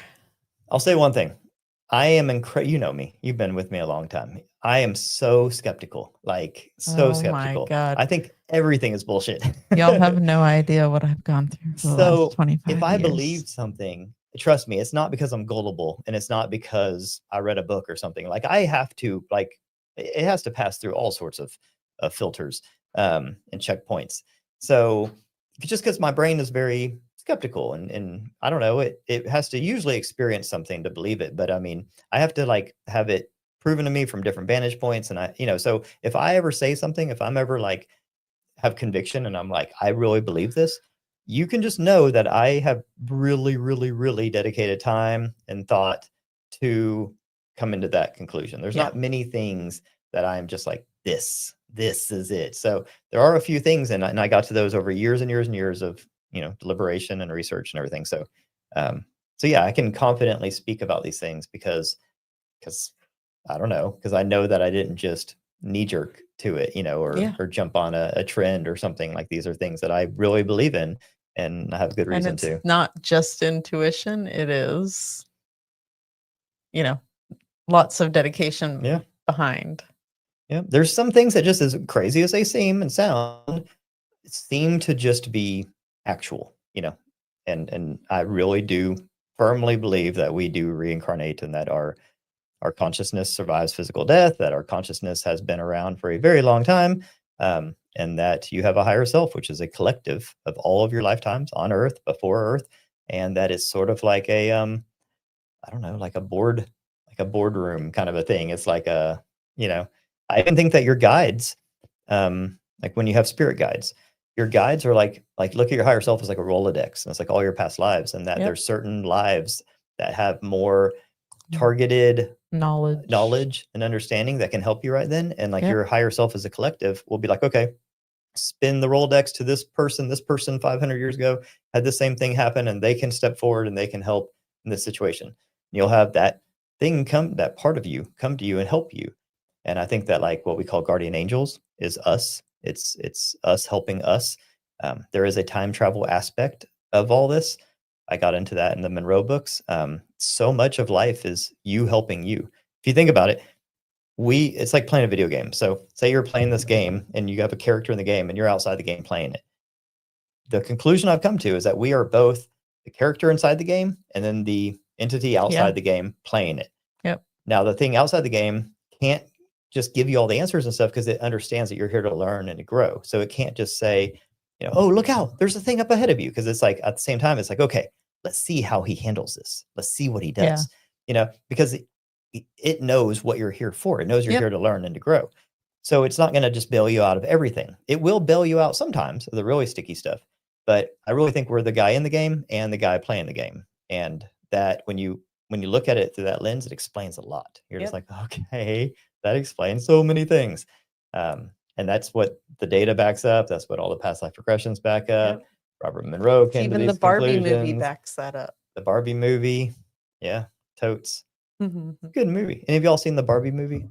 I'll say one thing. I am you know me. You've been with me a long time. I am so skeptical. Like so skeptical. My God. I think everything is bullshit. Y'all have no idea what I've gone through for the last 25 if I years. believed something, trust me, it's not because I'm gullible and it's not because I read a book or something. Like I have to, like, it has to pass through all sorts of filters and checkpoints. So just because my brain is very skeptical and I don't know, it has to usually experience something to believe it. But I mean, I have to like have it proven to me from different vantage points. And so if I ever say something, if I'm ever like have conviction and I'm like, I really believe this, you can just know that I have really, really, really dedicated time and thought to come into that conclusion. There's not many things that I'm just like, this is it. So there are a few things, and I got to those over years and years and years of, deliberation and research and everything. So, yeah, I can confidently speak about these things because I don't know, because I know that I didn't just knee jerk to it, or jump on a trend or something. Like these are things that I really believe in and I have good reason and it's to. not just intuition. It is, lots of dedication behind. Yeah. There's some things that, just as crazy as they seem and sound, seem to just be actual, and I really do firmly believe that we do reincarnate and that our consciousness survives physical death, that our consciousness has been around for a very long time, and that you have a higher self, which is a collective of all of your lifetimes on Earth, before Earth, and that is sort of like a, I don't know, like a boardroom kind of a thing. It's like a, I even think that your guides, like when you have spirit guides, your guides are like look at your higher self as like a Rolodex, and it's like all your past lives, and that there's certain lives that have more targeted knowledge and understanding that can help you right then. And like your higher self as a collective will be like, okay, spin the Rolodex to this person 500 years ago had the same thing happen, and they can step forward and they can help in this situation. You'll have that that part of you come to you and help you. And I think that like what we call guardian angels is us. It's us helping us. There is a time travel aspect of all this. I got into that in the Monroe books. So much of life is you helping you. If you think about it, it's like playing a video game. So say you're playing this game and you have a character in the game and you're outside the game playing it. The conclusion I've come to is that we are both the character inside the game and then the entity outside the game playing it. Yep. Now the thing outside the game can't just give you all the answers and stuff because it understands that you're here to learn and to grow. So it can't just say, oh, look out, there's a thing up ahead of you. Because it's like at the same time, it's like, okay, let's see how he handles this. Let's see what he does. Because it knows what you're here for. It knows you're here to learn and to grow. So it's not going to just bail you out of everything. It will bail you out sometimes of the really sticky stuff. But I really think we're the guy in the game and the guy playing the game. And that when you look at it through that lens, it explains a lot. You're just like, okay, that explains so many things. And that's what the data backs up. That's what all the past life regressions back up. Robert Monroe came to Even these the Barbie movie conclusions. backs that up. The Barbie movie. Yeah, totes. Good movie. Any of y'all seen the Barbie movie?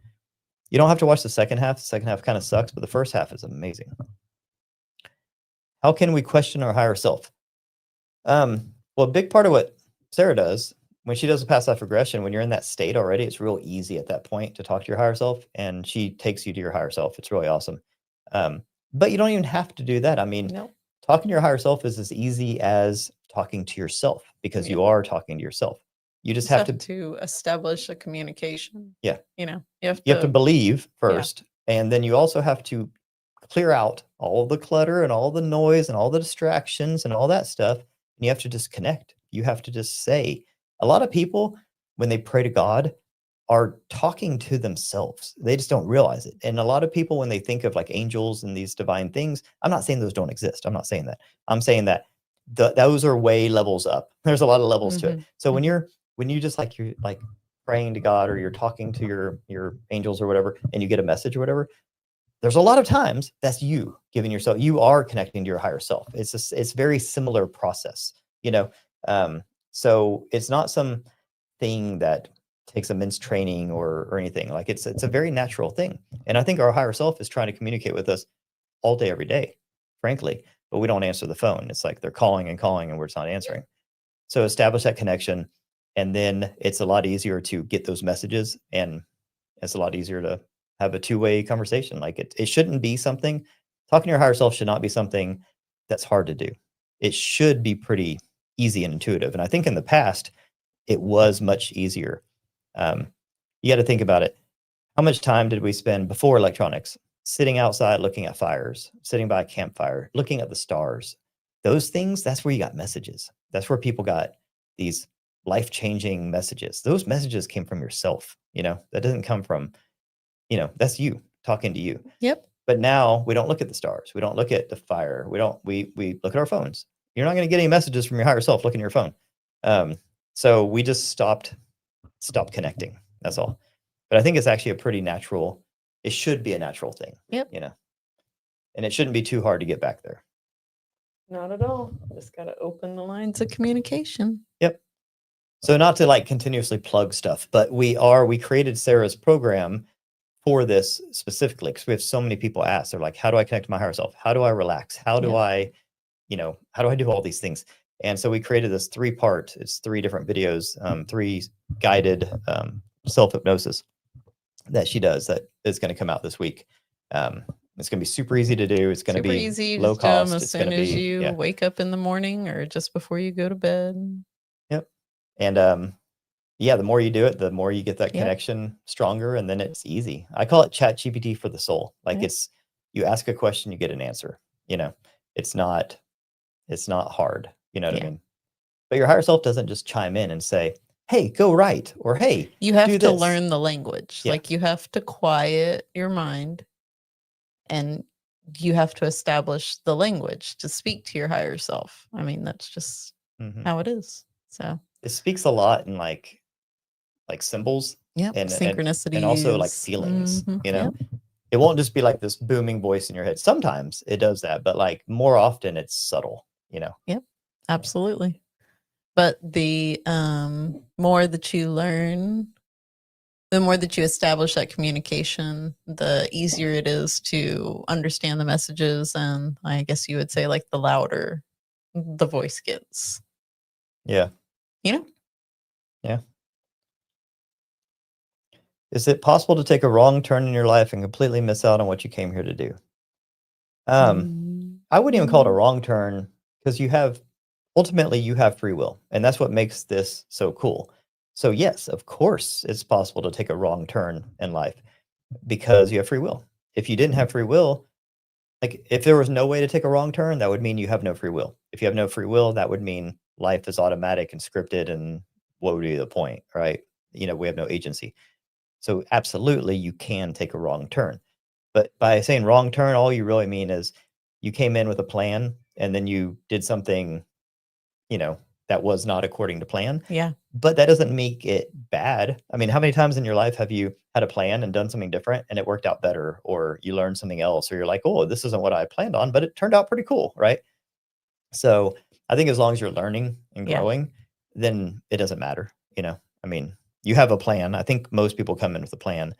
You don't have to watch the second half. The second half kind of sucks, but the first half is amazing. How can we question our higher self? Well, a big part of what Sarah does when she does a past life regression, when you're in that state already, it's real easy at that point to talk to your higher self, and she takes you to your higher self. It's really awesome. But you don't even have to do that. I mean, talking to your higher self is as easy as talking to yourself because you are talking to yourself. You just have to establish a communication. Yeah. You have to believe first. And then you also have to clear out all the clutter and all the noise and all the distractions and all that stuff. And you have to just connect. You have to just say, a lot of people, when they pray to God, are talking to themselves. They just don't realize it. And a lot of people, when they think of like angels and these divine things, I'm not saying those don't exist. I'm not saying that. I'm saying that those are way levels up. There's a lot of levels to it. So when you just like, you're like praying to God or you're talking to your angels or whatever, and you get a message or whatever, there's a lot of times that's you giving yourself, you are connecting to your higher self. It's very similar process, so it's not some thing that takes immense training or anything. Like it's a very natural thing. And I think our higher self is trying to communicate with us all day, every day, frankly, but we don't answer the phone. It's like they're calling and we're just not answering. So establish that connection. And then it's a lot easier to get those messages, and it's a lot easier to have a two-way conversation. Like it shouldn't be something, talking to your higher self should not be something that's hard to do. It should be pretty easy and intuitive. And I think in the past, it was much easier. You got to think about it. How much time did we spend before electronics sitting outside, looking at fires, sitting by a campfire, looking at the stars? Those things, that's where you got messages. That's where people got these life-changing messages. Those messages came from yourself. That doesn't come from, that's you talking to you. Yep. But now we don't look at the stars. We don't look at the fire. We look at our phones. You're not going to get any messages from your higher self looking at your phone. So we just stopped connecting. That's all. But I think it's actually a pretty natural, it should be a natural thing. Yep. And it shouldn't be too hard to get back there. Not at all. Just got to open the lines of communication. Yep. So not to like continuously plug stuff, but we created Sarah's program for this specifically because we have so many people ask. They're like, how do I connect to my higher self? How do I relax? How do I do all these things? And so we created this 3-part, it's 3 different videos, 3 guided self-hypnosis that she does that is going to come out this week. It's going to be super easy to do. It's going to be easy. low Just do 'em cost. as soon as you wake up in the morning or just before you go to bed. Yep. And the more you do it, the more you get that connection stronger, and then it's easy. I call it Chat GPT for the soul. Like it's, you ask a question, you get an answer. It's not hard. You know what I mean? But your higher self doesn't just chime in and say, hey, go right, or hey, you have do to this. learn the language. Like you have to quiet your mind, and you have to establish the language to speak to your higher self. I mean, that's just how it is. So it speaks a lot in like symbols, and synchronicities, and also like feelings. it won't just be like this booming voice in your head. Sometimes it does that, but like more often it's subtle, you know. Absolutely. But the more that you learn, the more that you establish that communication, the easier it is to understand the messages. And I guess you would say, like, the louder the voice gets, Yeah. you know? Is it possible to take a wrong turn in your life and completely miss out on what you came here to do? I wouldn't even call it a wrong turn because ultimately you have free will, and that's what makes this so cool. So yes, of course, it's possible to take a wrong turn in life because you have free will. If you didn't have free will, like if there was no way to take a wrong turn, that would mean you have no free will. If you have no free will, that would mean life is automatic and scripted, and what would be the point, right? We have no agency. So absolutely, you can take a wrong turn. But by saying wrong turn, all you really mean is you came in with a plan and then you did something, that was not according to plan. Yeah. But that doesn't make it bad. I mean, how many times in your life have you had a plan and done something different and it worked out better, or you learned something else, or you're like, oh, this isn't what I planned on, but it turned out pretty cool, right? So I think as long as you're learning and Yeah. growing, then it doesn't matter. I mean, you have a plan. I think most people come in with a plan,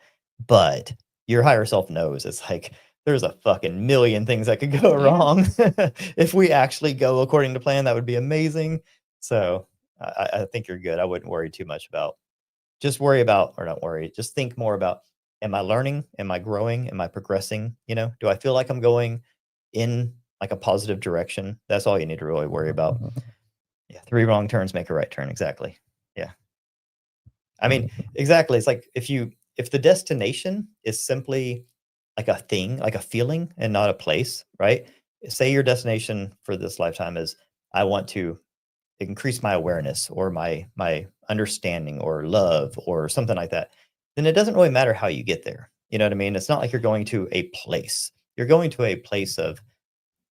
but your higher self knows it's like there's a fucking million things that could go Yeah. wrong. If we actually go according to plan, that would be amazing. So I think you're good. I wouldn't worry too much about. Just worry about, or not worry. Just think more about: am I learning? Am I growing? Am I progressing? Do I feel like I'm going in like a positive direction? That's all you need to really worry about. Yeah, 3 wrong turns make a right turn. Exactly. Yeah. I mean, exactly. It's like if the destination is simply like a thing, like a feeling and not a place, right? Say your destination for this lifetime is I want to increase my awareness or my understanding or love or something like that, then it doesn't really matter how you get there. You know what I mean? It's not like you're going to a place. You're going to a place of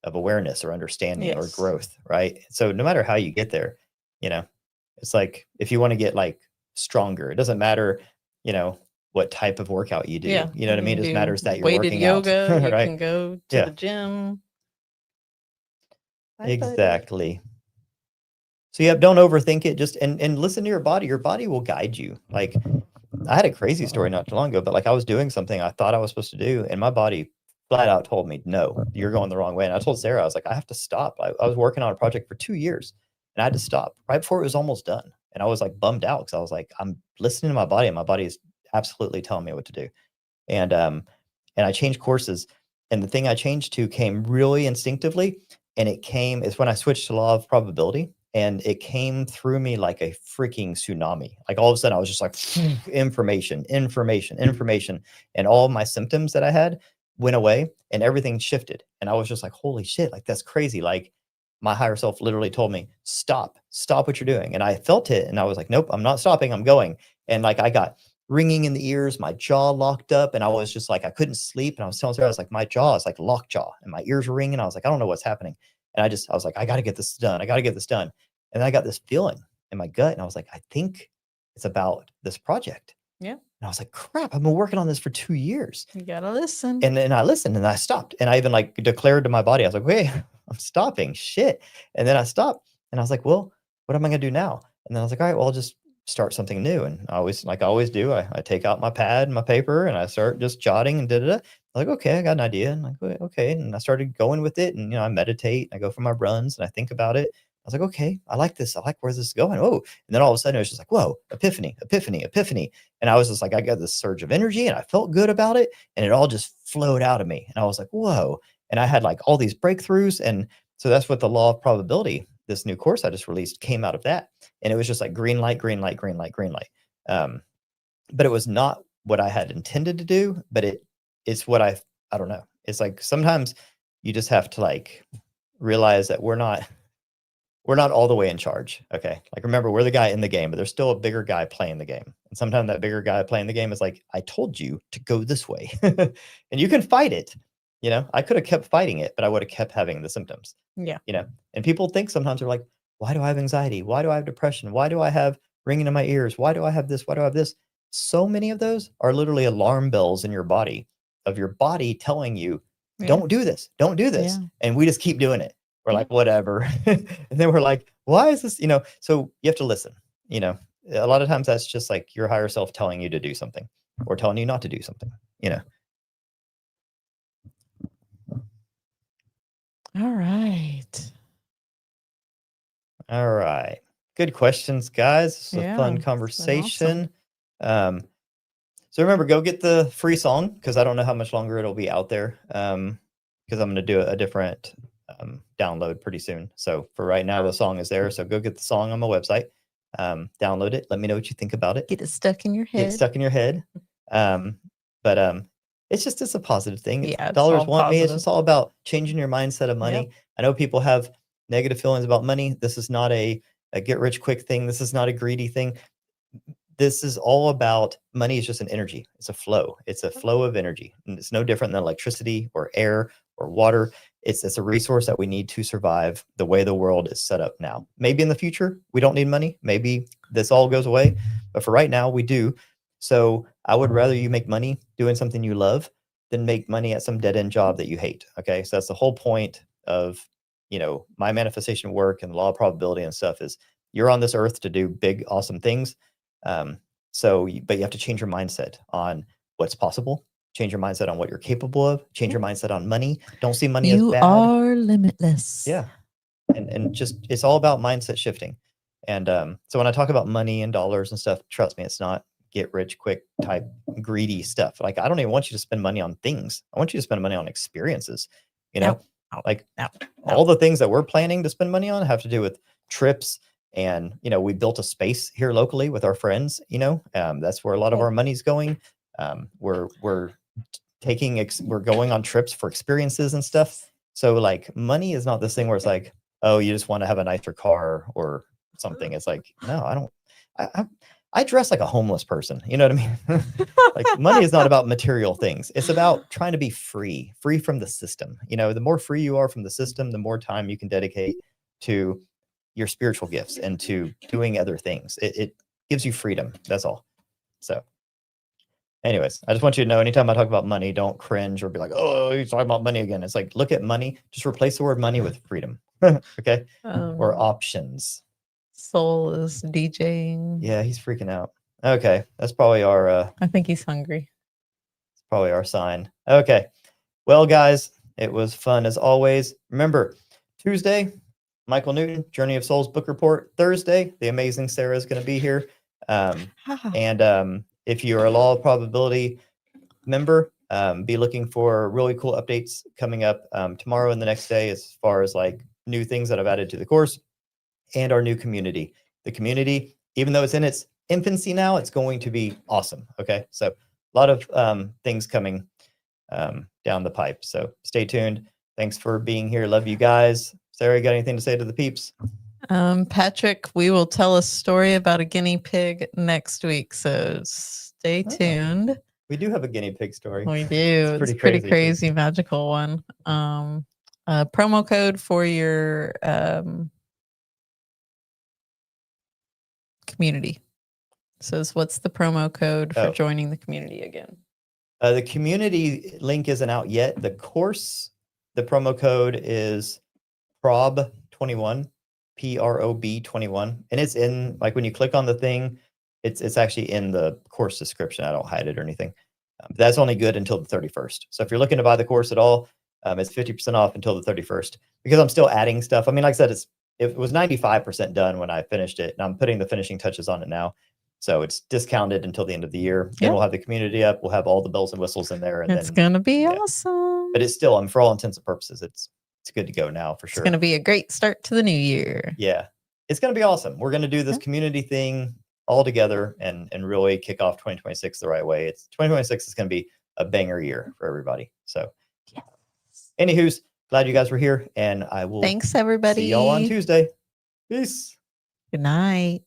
awareness or understanding or Yes. growth, right? So no matter how you get there, you know, it's like if you want to get like stronger, it doesn't matter, what type of workout you do. Yeah. You know what I You mean? can It just do matters that you're weighted working out, yoga. You right? can go to Yeah. the gym. I feel you. Exactly. So yeah, don't overthink it. Just and listen to your body. Your body will guide you. Like I had a crazy story not too long ago, but like I was doing something I thought I was supposed to do, and my body flat out told me, no, you're going the wrong way. And I told Sarah, I was like, I have to stop. I was working on a project for 2 years and I had to stop right before it was almost done. And I was like bummed out because I was like, I'm listening to my body and my body is absolutely telling me what to do. And I changed courses. And the thing I changed to came really instinctively. And it's when I switched to law of probability. And it came through me like a freaking tsunami. Like all of a sudden, I was just like, information, information, information. And all my symptoms that I had went away and everything shifted. And I was just like, holy shit, like that's crazy. Like my higher self literally told me, stop what you're doing. And I felt it. And I was like, nope, I'm not stopping. I'm going. And like I got ringing in the ears, my jaw locked up, and I was just like, I couldn't sleep. And I was telling Sarah, I was like, my jaw is like locked jaw, and my ears were ringing. I was like, I don't know what's happening. And I was like, I got to get this done. I got to get this done. And then I got this feeling in my gut, and I was like, I think it's about this project. Yeah. And I was like, crap, I've been working on this for 2 years. You gotta listen. And then I listened and I stopped. And I even like declared to my body, I was like, wait, I'm stopping. Shit. And then I stopped and I was like, well, what am I gonna do now? And then I was like, all right, well, I'll just start something new. And I always, like I always do, I take out my pad and my paper and I start just jotting and da. Like, okay, I got an idea. And like, okay. And I started going with it. And I meditate, I go for my runs and I think about it. I was like, okay, I like this. I like where this is going. Oh, and then all of a sudden it was just like, whoa, epiphany, epiphany, epiphany. And I was just like, I got this surge of energy and I felt good about it. And it all just flowed out of me. And I was like, whoa. And I had like all these breakthroughs. And so that's what the law of probability, this new course I just released, came out of that. And it was just like green light, green light, green light, green light. But it was not what I had intended to do, but it's what I don't know. It's like sometimes you just have to like realize that we're not all the way in charge. Okay. Like remember, we're the guy in the game, but there's still a bigger guy playing the game. And sometimes that bigger guy playing the game is like, I told you to go this way. And you can fight it. I could have kept fighting it, but I would have kept having the symptoms. Yeah. And people think sometimes they're like, why do I have anxiety? Why do I have depression? Why do I have ringing in my ears? Why do I have this? Why do I have this? So many of those are literally alarm bells in your body of your body telling you, Yeah. don't do this, don't do this. Yeah. And we just keep doing it. We're Yeah. like, whatever. And then we're like, why is this, so you have to listen, a lot of times that's just like your higher self telling you to do something or telling you not to do something, All right. All right. Good questions, guys. It's a Yeah, fun it's been conversation. So remember, go get the free song because I don't know how much longer it'll be out there. Because I'm going to do a different download pretty soon. So for right now, the song is there. So go get the song on my website. Download it. Let me know what you think about it. Get it stuck in your head. Get stuck in your head. But it's a positive thing. Yeah, it's dollars all want me. It's positive. just all about changing your mindset of money. Yep. I know people have negative feelings about money. This is not a get rich quick thing. This is not a greedy thing. This is all about money is just an energy. It's a flow. It's a flow of energy. And it's no different than electricity or air or water. It's a resource that we need to survive the way the world is set up now. Maybe in the future, we don't need money. Maybe this all goes away. But for right now, we do. So I would rather you make money doing something you love than make money at some dead end job that you hate. Okay. So that's the whole point of, my manifestation work and the law of probability and stuff is you're on this earth to do big, awesome things. But you have to change your mindset on what's possible, change your mindset on what you're capable of, change your mindset on money. Don't see money as You bad. are limitless. Yeah. And just, it's all about mindset shifting. And so when I talk about money and dollars and stuff, trust me, it's not get rich quick type greedy stuff. Like, I don't even want you to spend money on things. I want you to spend money on experiences, all the things that we're planning to spend money on have to do with trips. And, we built a space here locally with our friends, that's where a lot of our money's going. We're going on trips for experiences and stuff. So like money is not this thing where it's like, oh, you just want to have a nicer car or something. It's like, no, I don't, I dress like a homeless person. You know what I mean? Like money is not about material things. It's about trying to be free from the system. The more free you are from the system, the more time you can dedicate to your spiritual gifts and to doing other things. It gives you freedom. That's all. So anyways, I just want you to know, anytime I talk about money, don't cringe or be like, oh, you're talking about money again. It's like, look at money, just replace the word money with freedom. Okay. Or options. Soul is DJing. Yeah, he's freaking out. Okay. That's probably our I think he's hungry. it's probably our sign. Okay. Well, guys, it was fun as always. Remember, Tuesday, Michael Newton, Journey of Souls book report. Thursday, the amazing Sarah is going to be here. And if you're a law of probability member, be looking for really cool updates coming up tomorrow and the next day as far as like new things that I've added to the course and our new community. The community, even though it's in its infancy now, it's going to be awesome. Okay. So a lot of things coming down the pipe. So stay tuned. Thanks for being here. Love you guys. Sarah, you got anything to say to the peeps? Patrick, we will tell a story about a guinea pig next week. So stay tuned. We do have a guinea pig story. We do. It's pretty crazy, magical one. Promo code for your community. So what's the promo code for joining the community again? The community link isn't out yet. The course, the promo code is PROB21, PROB21. And it's in, like when you click on the thing, it's actually in the course description. I don't hide it or anything. That's only good until the 31st. So if you're looking to buy the course at all, it's 50% off until the 31st because I'm still adding stuff. I mean, like I said, it was 95% done when I finished it, and I'm putting the finishing touches on it now. So it's discounted until the end of the year. Then we'll have the community up. We'll have all the bells and whistles in there. And it's going to be awesome. But it's still, for all intents and purposes, it's good to go now for sure. It's going to be a great start to the new year. Yeah, it's going to be awesome. We're going to do this community thing all together and really kick off 2026 the right way. 2026 is going to be a banger year for everybody. So, anywho's, glad you guys were here, and I will. Thanks, everybody. See y'all on Tuesday. Peace. Good night.